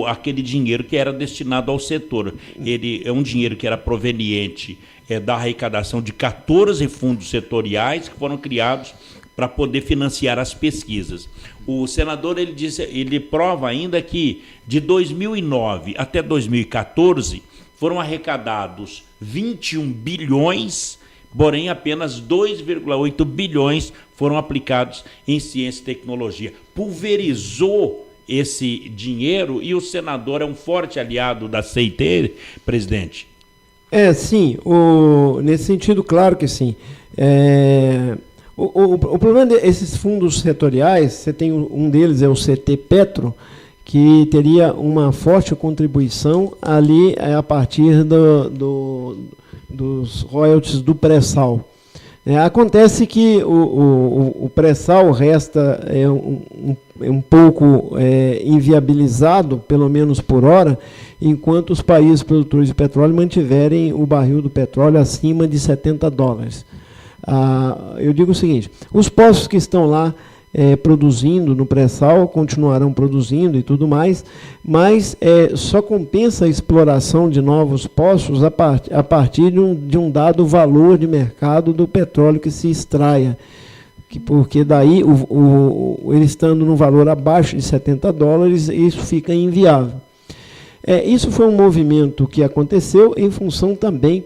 Speaker 2: aquele dinheiro que era destinado ao setor. Ele é um dinheiro que era proveniente da arrecadação de 14 fundos setoriais que foram criados para poder financiar as pesquisas. O senador ele prova ainda que de 2009 até 2014 foram arrecadados 21 bilhões, porém apenas 2,8 bilhões foram aplicados em ciência e tecnologia. Pulverizou esse dinheiro e o senador é um forte aliado da CIT, presidente?
Speaker 4: Sim, nesse sentido, claro que sim. O problema desses fundos setoriais, você tem um deles, é o CT Petro, que teria uma forte contribuição ali a partir dos royalties do pré-sal. Acontece que o pré-sal resta um pouco inviabilizado, pelo menos por hora, enquanto os países produtores de petróleo mantiverem o barril do petróleo acima de $70. Eu digo o seguinte, os poços que estão lá produzindo no pré-sal continuarão produzindo e tudo mais, mas só compensa a exploração de novos poços a partir de um dado valor de mercado do petróleo que se extraia, porque daí, ele estando no valor abaixo de $70, isso fica inviável. Isso foi um movimento que aconteceu em função também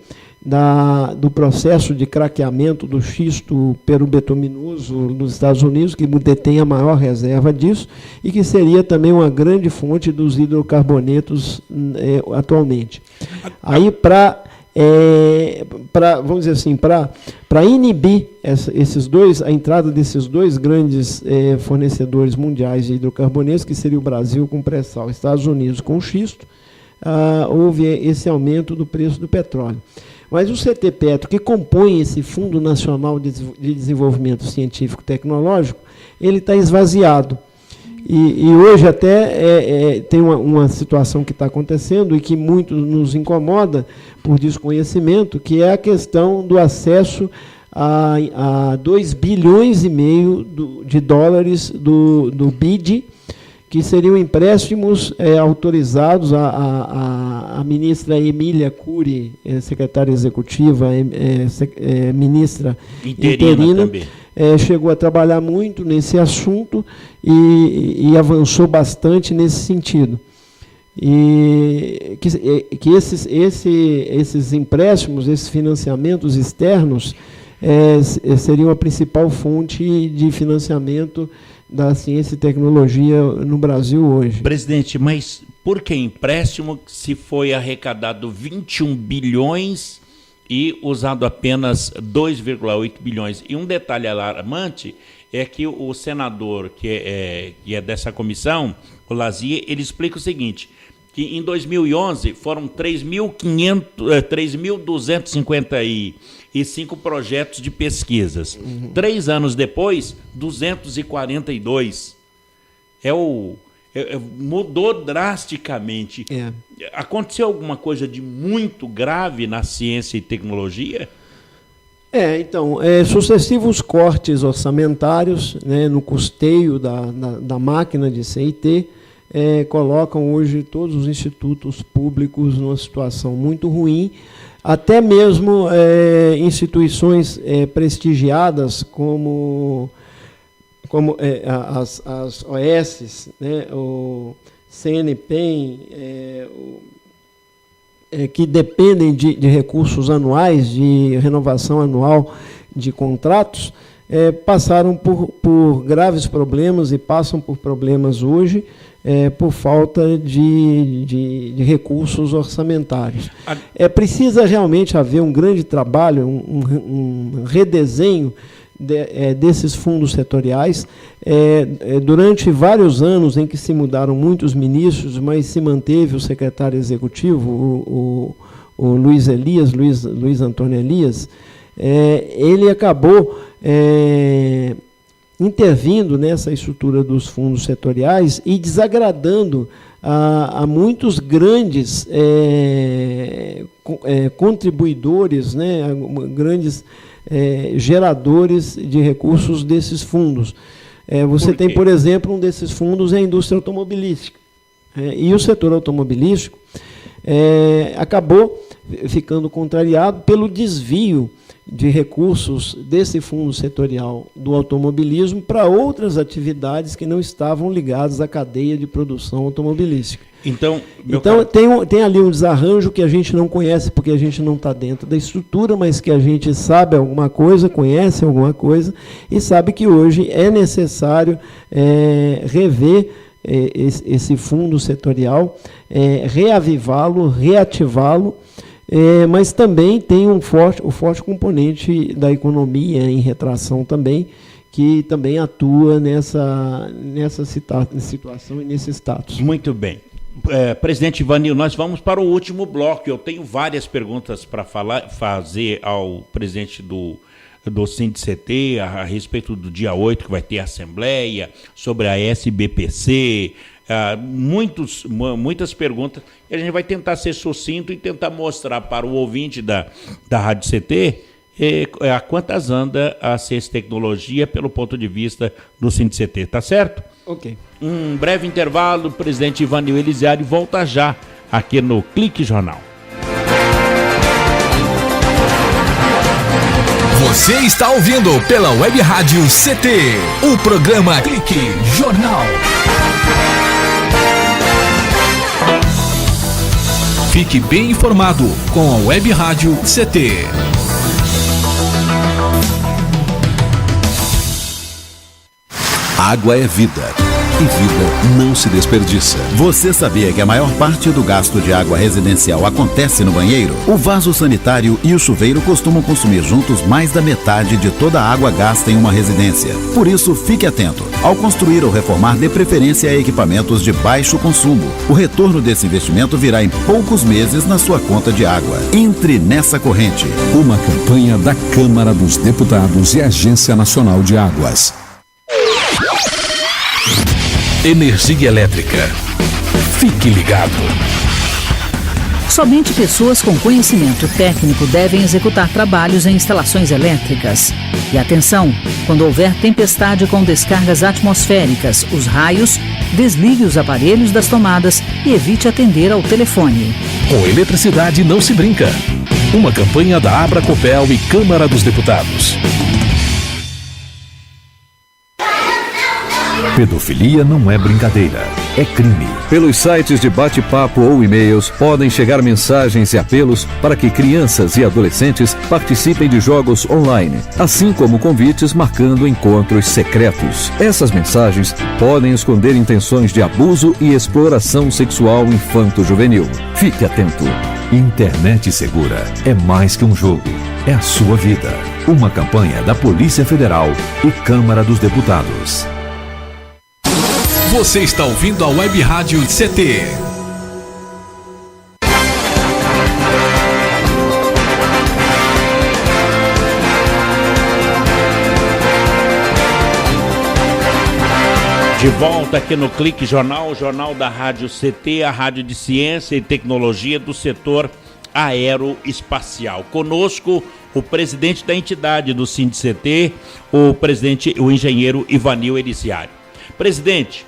Speaker 4: do processo de craqueamento do xisto perobetuminoso nos Estados Unidos, que detém a maior reserva disso, e que seria também uma grande fonte dos hidrocarbonetos atualmente. Aí, vamos dizer assim, para inibir a entrada desses dois grandes fornecedores mundiais de hidrocarbonetos, que seria o Brasil com pré-sal, Estados Unidos com xisto, houve esse aumento do preço do petróleo. Mas o CT Petro, que compõe esse Fundo Nacional de Desenvolvimento Científico e Tecnológico, ele está esvaziado. E hoje até tem uma situação que está acontecendo e que muito nos incomoda por desconhecimento, que é a questão do acesso a 2,5 bilhões de dólares do BID, que seriam empréstimos autorizados à ministra Emília Cury, secretária executiva, ministra interina, chegou a trabalhar muito nesse assunto e avançou bastante nesse sentido. E que esses empréstimos, esses financiamentos externos, seriam a principal fonte de financiamento da ciência e tecnologia no Brasil hoje.
Speaker 2: Presidente, mas por que empréstimo se foi arrecadado 21 bilhões e usado apenas 2,8 bilhões? E um detalhe alarmante é que o senador que é dessa comissão, o Lazier, ele explica o seguinte, que em 2011 foram 3.255 projetos de pesquisas. 3 anos depois, 242. Mudou drasticamente. Aconteceu alguma coisa de muito grave na ciência e tecnologia?
Speaker 4: Então, sucessivos cortes orçamentários, né, no custeio da máquina de CIT, colocam hoje todos os institutos públicos numa situação muito ruim, até mesmo instituições prestigiadas como as OS, né, o CNPEM, que dependem de recursos anuais, de renovação anual de contratos, passaram por graves problemas e passam por problemas hoje, por falta de recursos orçamentários. Precisa realmente haver um grande trabalho, um redesenho desses fundos setoriais. Durante vários anos em que se mudaram muitos ministros, mas se manteve o secretário executivo, o Luiz Antônio Elias, ele acabou intervindo nessa estrutura dos fundos setoriais e desagradando a muitos grandes contribuidores, né, grandes geradores de recursos desses fundos. Você tem, por exemplo, um desses fundos é a indústria automobilística. E o setor automobilístico acabou ficando contrariado pelo desvio de recursos desse fundo setorial do automobilismo para outras atividades que não estavam ligadas à cadeia de produção automobilística.
Speaker 2: Então
Speaker 4: tem ali um desarranjo que a gente não conhece, porque a gente não está dentro da estrutura, mas que a gente sabe alguma coisa, conhece alguma coisa, e sabe que hoje é necessário rever esse fundo setorial, reavivá-lo, reativá-lo, mas também tem o forte componente da economia em retração também, que também atua nessa situação e nesse status.
Speaker 2: Muito bem. Presidente Ivanil, nós vamos para o último bloco. Eu tenho várias perguntas para fazer ao presidente do Sindicet a respeito do dia 8, que vai ter a assembleia, sobre a SBPC, muitas perguntas, e a gente vai tentar ser sucinto e tentar mostrar para o ouvinte da Rádio CT a quantas anda a Ciência e Tecnologia pelo ponto de vista do Sindicet, tá certo?
Speaker 4: Ok.
Speaker 2: Um breve intervalo, o presidente Ivanil Elisiário volta já aqui no Clique Jornal.
Speaker 1: Você está ouvindo pela Web Rádio CT, o programa Clique Jornal. Fique bem informado com a Web Rádio CT.
Speaker 10: Água é vida. E vida não se desperdiça. Você sabia que a maior parte do gasto de água residencial acontece no banheiro? O vaso sanitário e o chuveiro costumam consumir juntos mais da metade de toda a água gasta em uma residência. Por isso, fique atento. Ao construir ou reformar, dê preferência a equipamentos de baixo consumo. O retorno desse investimento virá em poucos meses na sua conta de água. Entre nessa corrente.
Speaker 6: Uma campanha da Câmara dos Deputados e Agência Nacional de Águas.
Speaker 8: Energia elétrica. Fique ligado.
Speaker 5: Somente pessoas com conhecimento técnico devem executar trabalhos em instalações elétricas. E atenção, quando houver tempestade com descargas atmosféricas, os raios, desligue os aparelhos das tomadas e evite atender ao telefone.
Speaker 8: Com eletricidade não se brinca. Uma campanha da Abracopel e Câmara dos Deputados.
Speaker 9: Pedofilia não é brincadeira, é crime. Pelos sites de bate-papo ou e-mails podem chegar mensagens e apelos para que crianças e adolescentes participem de jogos online, assim como convites marcando encontros secretos. Essas mensagens podem esconder intenções de abuso e exploração sexual infanto-juvenil. Fique atento. Internet segura é mais que um jogo, é a sua vida. Uma campanha da Polícia Federal e Câmara dos Deputados.
Speaker 1: Você está ouvindo a Web Rádio CT.
Speaker 2: De volta aqui no Clique Jornal, o jornal da Rádio CT, a rádio de ciência e tecnologia do setor aeroespacial. Conosco, o presidente da entidade do Sindicet, o engenheiro Ivanil Elisiário. Presidente,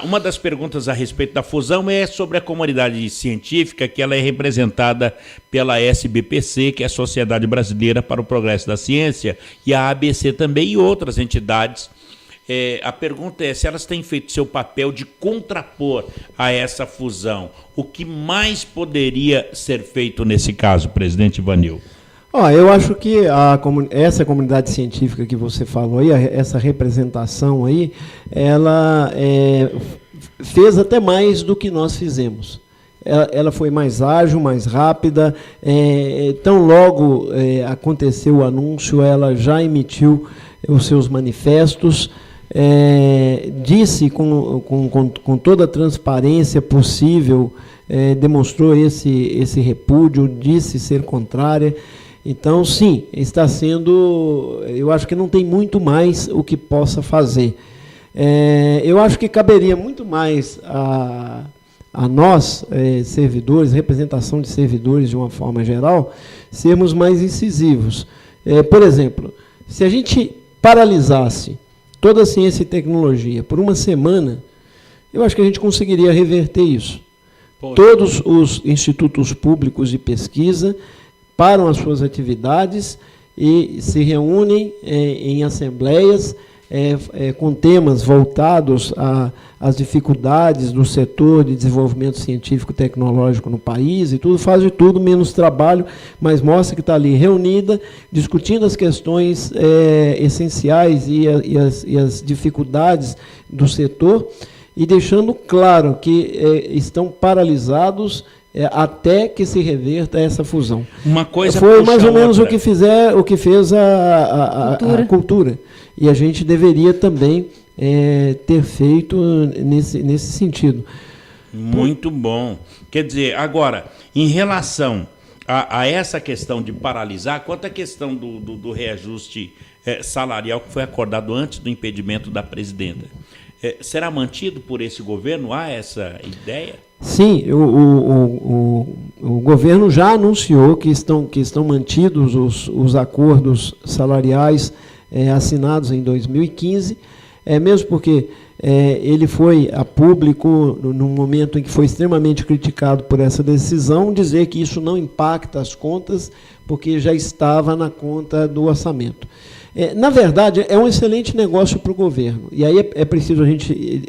Speaker 2: uma das perguntas a respeito da fusão é sobre a comunidade científica, que ela é representada pela SBPC, que é a Sociedade Brasileira para o Progresso da Ciência, e a ABC também, e outras entidades. A pergunta é se elas têm feito seu papel de contrapor a essa fusão. O que mais poderia ser feito nesse caso, presidente Ivanil?
Speaker 4: Eu acho que essa comunidade científica que você falou aí, essa representação aí, ela fez até mais do que nós fizemos. Ela foi mais ágil, mais rápida, tão logo aconteceu o anúncio, ela já emitiu os seus manifestos, disse com toda a transparência possível, demonstrou esse repúdio, disse ser contrária. Então, sim, está sendo... Eu acho que não tem muito mais o que possa fazer. Eu acho que caberia muito mais a nós, servidores, representação de servidores de uma forma geral, sermos mais incisivos. Por exemplo, se a gente paralisasse toda a ciência e tecnologia por uma semana, eu acho que a gente conseguiria reverter isso.
Speaker 2: Poxa.
Speaker 4: Todos os institutos públicos de pesquisa param as suas atividades e se reúnem em assembleias com temas voltados às dificuldades do setor de desenvolvimento científico-tecnológico no país e tudo, faz de tudo menos trabalho, mas mostra que está ali reunida, discutindo as questões essenciais e as dificuldades do setor e deixando claro que estão paralisados até que se reverta essa fusão.
Speaker 2: Uma coisa
Speaker 4: foi mais ou menos o que fez a cultura. E a gente deveria também ter feito nesse sentido.
Speaker 2: Muito bom. Quer dizer, agora, em relação a essa questão de paralisar, quanto à questão do reajuste salarial que foi acordado antes do impedimento da presidenta, será mantido por esse governo? Há essa ideia?
Speaker 4: Sim, o governo já anunciou que estão mantidos os acordos salariais assinados em 2015, mesmo porque ele foi a público, num momento em que foi extremamente criticado por essa decisão, dizer que isso não impacta as contas, porque já estava na conta do orçamento. Na verdade, é um excelente negócio para o governo. E aí é preciso a gente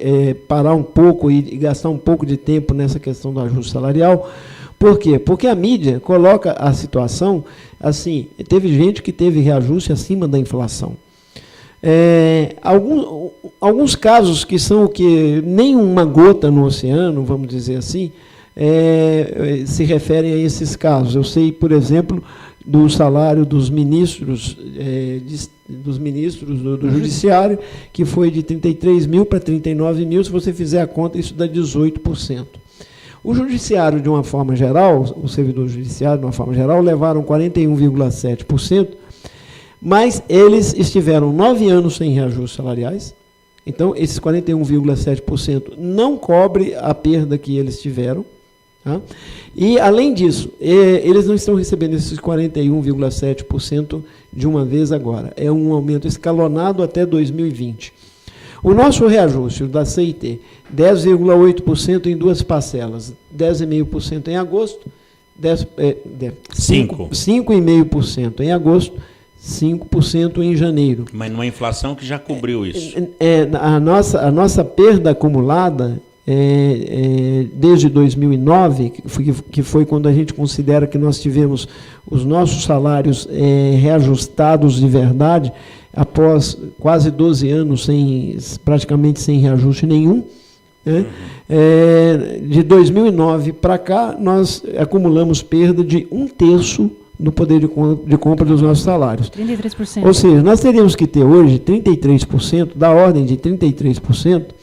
Speaker 4: parar um pouco e gastar um pouco de tempo nessa questão do ajuste salarial. Por quê? Porque a mídia coloca a situação assim, teve gente que teve reajuste acima da inflação. Alguns casos que são o que nem uma gota no oceano, vamos dizer assim, se referem a esses casos. Eu sei, por exemplo, do salário dos ministros do Judiciário, que foi de 33 mil para 39 mil, se você fizer a conta, isso dá 18%. O Judiciário, de uma forma geral, o servidor judiciário, de uma forma geral, levaram 41,7%, mas eles estiveram 9 anos sem reajustes salariais, então esses 41,7% não cobre a perda que eles tiveram. Tá? E, além disso, eles não estão recebendo esses 41,7% de uma vez agora. É um aumento escalonado até 2020. O nosso reajuste da CIT, 10,8% em duas parcelas, 10,5% em agosto, 5,5% em agosto, 5% em janeiro.
Speaker 2: Mas numa inflação que já cobriu isso.
Speaker 4: A nossa perda acumulada desde 2009, que foi quando a gente considera que nós tivemos os nossos salários reajustados de verdade, após quase 12 anos praticamente sem reajuste nenhum, né? De 2009 para cá, nós acumulamos perda de 1/3 do poder de compra dos nossos salários.
Speaker 3: 33%.
Speaker 4: Ou seja, nós teríamos que ter hoje 33%, da ordem de 33%,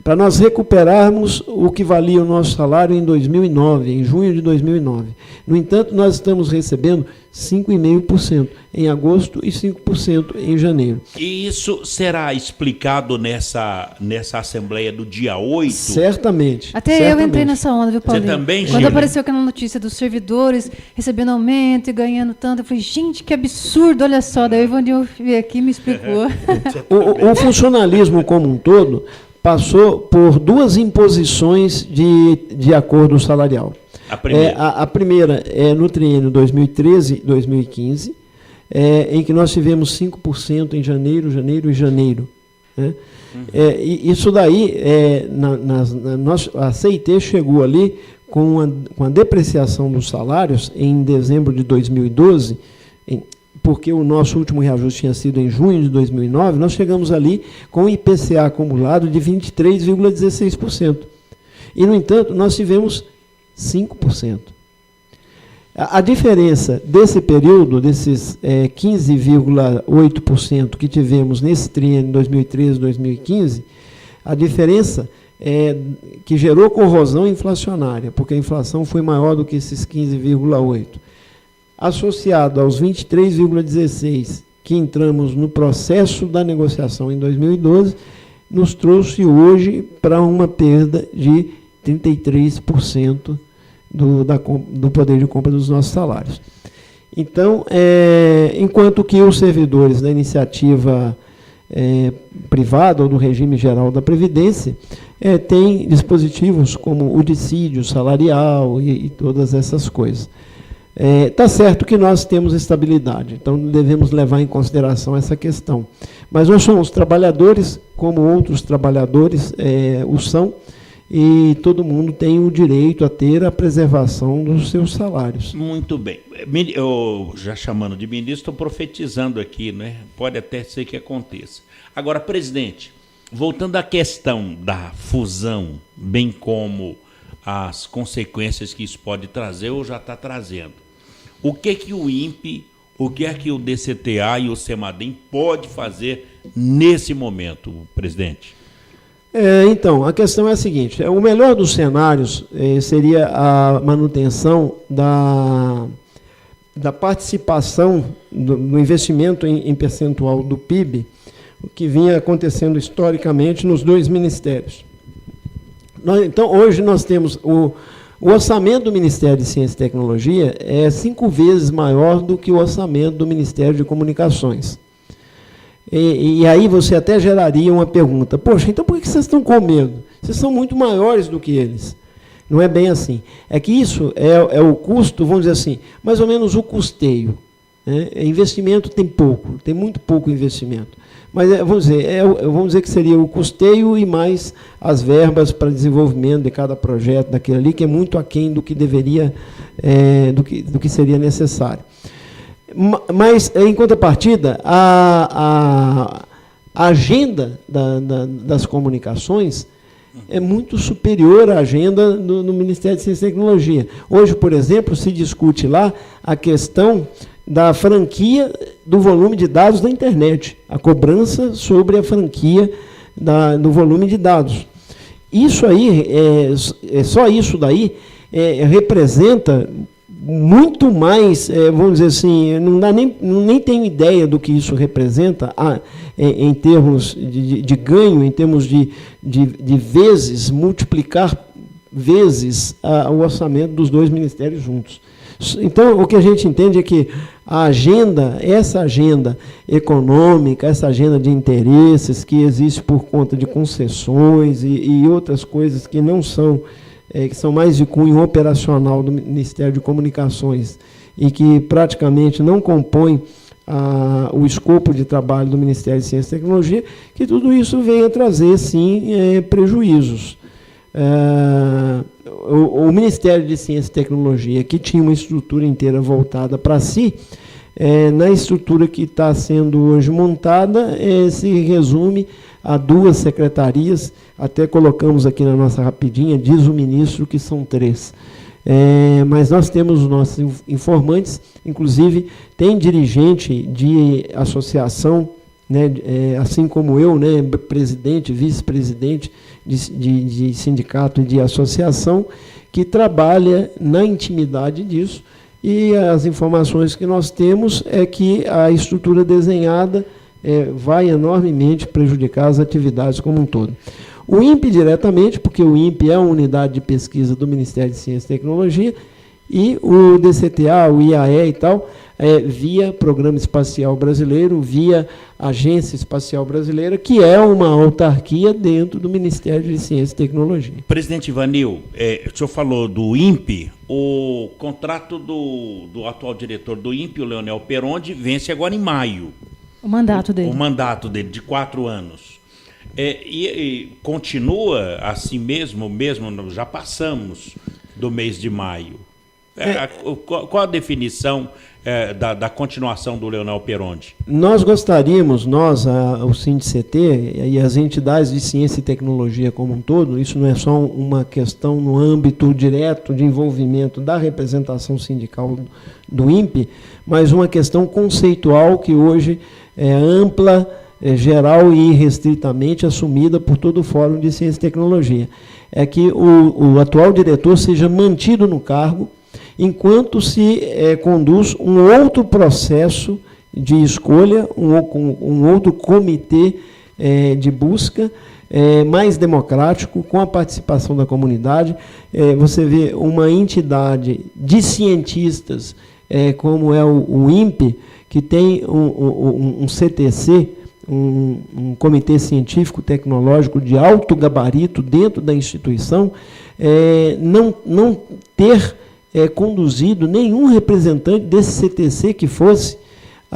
Speaker 4: para nós recuperarmos o que valia o nosso salário em 2009, em junho de 2009. No entanto, nós estamos recebendo 5,5% em agosto e 5% em janeiro.
Speaker 2: E isso será explicado nessa Assembleia do dia 8?
Speaker 4: Certamente.
Speaker 3: Até eu entrei nessa onda, viu, Paulinho?
Speaker 2: Você também,
Speaker 3: Quando apareceu aquela notícia dos servidores recebendo aumento e ganhando tanto, eu falei, gente, que absurdo, olha só. Daí o Ivandinho veio aqui e me explicou.
Speaker 4: O funcionalismo como um todo passou por duas imposições de acordo salarial. A primeira é no triênio 2013-2015, em que nós tivemos 5% em janeiro. Né? E isso daí, a CIT chegou ali com a depreciação dos salários em dezembro de 2012, porque o nosso último reajuste tinha sido em junho de 2009, nós chegamos ali com o IPCA acumulado de 23,16%. E, no entanto, nós tivemos 5%. A diferença desse período, desses 15,8% que tivemos nesse triênio 2013-2015, a diferença que gerou corrosão inflacionária, porque a inflação foi maior do que esses 15,8%. Associado aos 23,16% que entramos no processo da negociação em 2012, nos trouxe hoje para uma perda de 33% do poder de compra dos nossos salários. Então, enquanto que os servidores da iniciativa privada ou do regime geral da Previdência, tem dispositivos como o dissídio salarial e todas essas coisas. Está certo que nós temos estabilidade, então devemos levar em consideração essa questão. Mas nós somos trabalhadores, como outros trabalhadores o são, e todo mundo tem o direito a ter a preservação dos seus salários.
Speaker 2: Muito bem. Eu, já chamando de ministro, estou profetizando aqui, né? Pode até ser que aconteça. Agora, presidente, voltando à questão da fusão, bem como as consequências que isso pode trazer ou já está trazendo, o que o INPE, o que é que o DCTA e o CEMADEM pode fazer nesse momento, presidente?
Speaker 4: Então, a questão é a seguinte, o melhor dos cenários seria a manutenção da participação do investimento em percentual do PIB, o que vinha acontecendo historicamente nos dois ministérios. Então, hoje nós temos o orçamento do Ministério de Ciência e Tecnologia é 5 vezes maior do que o orçamento do Ministério de Comunicações. E aí você até geraria uma pergunta, poxa, então por que vocês estão com medo? Vocês são muito maiores do que eles. Não é bem assim. É que isso é o custo, vamos dizer assim, mais ou menos o custeio. Né? Investimento tem pouco, tem muito pouco investimento. Mas vamos dizer que seria o custeio e mais as verbas para desenvolvimento de cada projeto daquele ali, que é muito aquém do que deveria, do que seria necessário. Mas, em contrapartida, a agenda das comunicações é muito superior à agenda no Ministério de Ciência e Tecnologia. Hoje, por exemplo, se discute lá a questão da franquia do volume de dados da internet, a cobrança sobre a franquia do volume de dados. Isso aí, só isso daí, representa muito mais, vamos dizer assim, nem tenho ideia do que isso representa em termos de ganho, em termos de vezes, multiplicar vezes o orçamento dos dois ministérios juntos. Então, o que a gente entende é que essa agenda econômica, essa agenda de interesses que existe por conta de concessões e outras coisas que não são, que são mais de cunho operacional do Ministério de Comunicações e que praticamente não compõem o escopo de trabalho do Ministério de Ciência e Tecnologia, que tudo isso vem a trazer, sim, prejuízos. O Ministério de Ciência e Tecnologia, que tinha uma estrutura inteira voltada para si, na estrutura que está sendo hoje montada, se resume a 2 secretarias, até colocamos aqui na nossa rapidinha, diz o ministro que são 3. Mas nós temos os nossos informantes, inclusive tem dirigente de associação, né, assim como eu, né, presidente, vice-presidente de sindicato e de associação, que trabalha na intimidade disso, e as informações que nós temos é que a estrutura desenhada vai enormemente prejudicar as atividades como um todo. O INPE diretamente, porque o INPE é a unidade de pesquisa do Ministério de Ciência e Tecnologia, e o DCTA, o IAE e tal, via Programa Espacial Brasileiro, via Agência Espacial Brasileira, que é uma autarquia dentro do Ministério de Ciência e Tecnologia.
Speaker 2: Presidente Ivanil, o senhor falou do INPE, o contrato do atual diretor do INPE, o Leonel Perondi, vence agora em maio.
Speaker 3: O mandato dele. O
Speaker 2: mandato dele, de 4 anos. E continua assim mesmo, já passamos do mês de maio. Qual a definição da continuação do Leonel Perondi?
Speaker 4: Nós gostaríamos, o SINDICT e as entidades de ciência e tecnologia como um todo, isso não é só uma questão no âmbito direto de envolvimento da representação sindical do INPE, mas uma questão conceitual que hoje é ampla, geral e irrestritamente assumida por todo o Fórum de Ciência e Tecnologia. É que o atual diretor seja mantido no cargo enquanto se conduz um outro processo de escolha, um outro comitê de busca mais democrático, com a participação da comunidade. Você vê uma entidade de cientistas, como é o INPE, que tem um CTC, um comitê científico-tecnológico de alto gabarito dentro da instituição, não ter conduzido nenhum representante desse CTC que fosse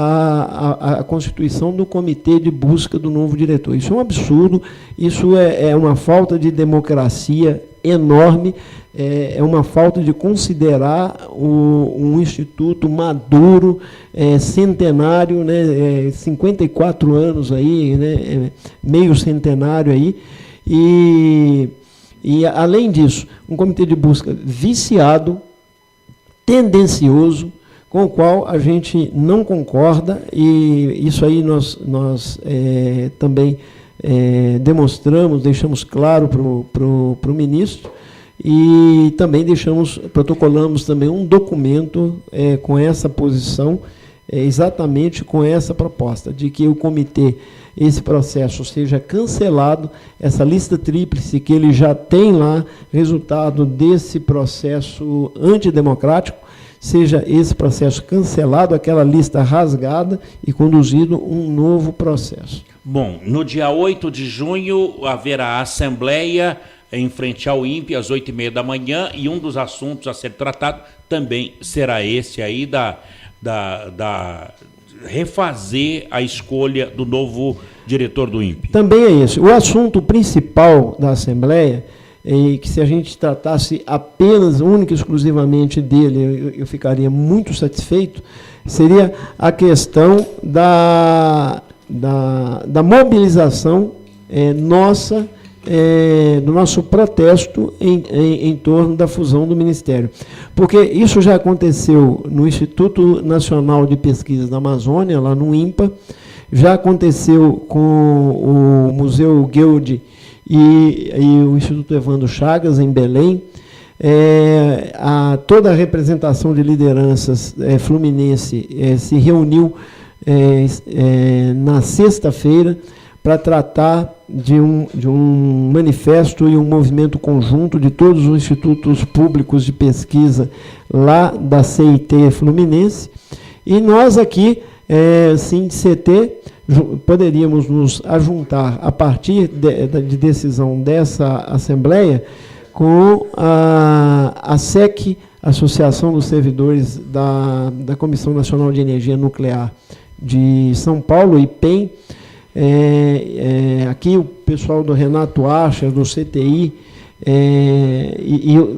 Speaker 4: a constituição do comitê de busca do novo diretor. Isso é um absurdo, isso é uma falta de democracia enorme, é uma falta de considerar um instituto maduro, centenário, né, 54 anos aí, né, meio centenário aí, e além disso, um comitê de busca viciado, tendencioso, com o qual a gente não concorda, e isso aí nós também demonstramos, deixamos claro para o ministro, e também protocolamos também um documento com essa posição, exatamente com essa proposta, de que o comitê, esse processo seja cancelado, essa lista tríplice que ele já tem lá, resultado desse processo antidemocrático, seja esse processo cancelado, aquela lista rasgada e conduzido um novo processo.
Speaker 2: Bom, no dia 8 de junho haverá assembleia em frente ao INPE às 8h30 da manhã, e um dos assuntos a ser tratado também será esse aí da refazer a escolha do novo diretor do INPE.
Speaker 4: Também é esse. O assunto principal da assembleia, que se a gente tratasse apenas, única e exclusivamente dele, eu ficaria muito satisfeito, seria a questão da mobilização nossa, do nosso protesto em torno da fusão do Ministério. Porque isso já aconteceu no Instituto Nacional de Pesquisas da Amazônia, lá no INPA, já aconteceu com o Museu Guild e o Instituto Evandro Chagas, em Belém. Toda a representação de lideranças fluminense se reuniu na sexta-feira para tratar de um manifesto e um movimento conjunto de todos os institutos públicos de pesquisa lá da CIT Fluminense. E nós aqui, CINDCT, poderíamos nos ajuntar a partir de decisão dessa Assembleia com a SEC, Associação dos Servidores da Comissão Nacional de Energia Nuclear de São Paulo, IPEM, aqui o pessoal do Renato Archer, do CTI,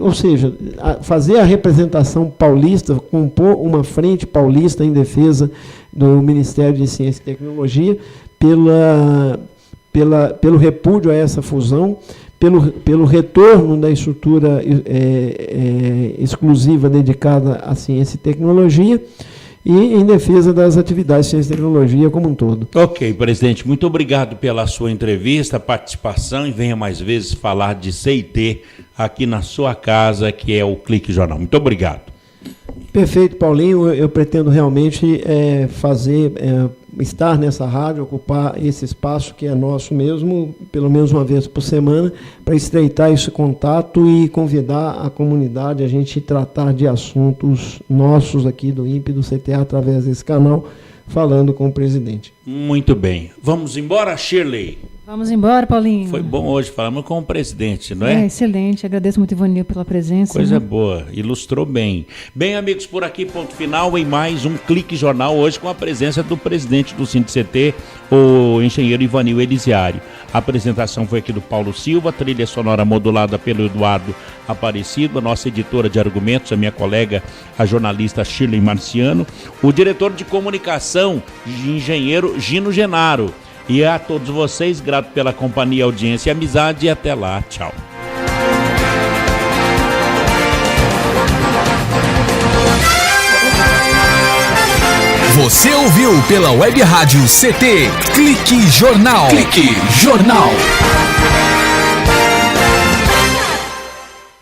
Speaker 4: ou seja, fazer a representação paulista, compor uma frente paulista em defesa do Ministério de Ciência e Tecnologia, pelo repúdio a essa fusão, pelo retorno da estrutura exclusiva dedicada à ciência e tecnologia, e em defesa das atividades de ciência e tecnologia como um todo.
Speaker 2: Ok, presidente, muito obrigado pela sua entrevista, participação, e venha mais vezes falar de CIT aqui na sua casa, que é o Clique Jornal. Muito obrigado.
Speaker 4: Perfeito, Paulinho. Eu pretendo realmente estar nessa rádio, ocupar esse espaço que é nosso mesmo, pelo menos uma vez por semana, para estreitar esse contato e convidar a comunidade a gente tratar de assuntos nossos aqui do INPE e do CTA através desse canal, falando com o presidente.
Speaker 2: Muito bem. Vamos embora, Shirley?
Speaker 3: Vamos embora, Paulinho.
Speaker 2: Foi bom hoje, falamos com o presidente, não é?
Speaker 3: Excelente, agradeço muito, Ivanil, pela presença.
Speaker 2: Coisa boa, ilustrou bem. Bem, amigos, por aqui, ponto final em mais um Clique Jornal, hoje com a presença do presidente do CINDCT, o engenheiro Ivanil Elisiário. A apresentação foi aqui do Paulo Silva, trilha sonora modulada pelo Eduardo Aparecido, a nossa editora de argumentos, a minha colega, a jornalista Shirley Marciano, o diretor de comunicação, engenheiro Gino Genaro. E a todos vocês, grato pela companhia, audiência e amizade, e até lá. Tchau.
Speaker 1: Você ouviu pela Web Rádio CT Clique Jornal. Clique Jornal.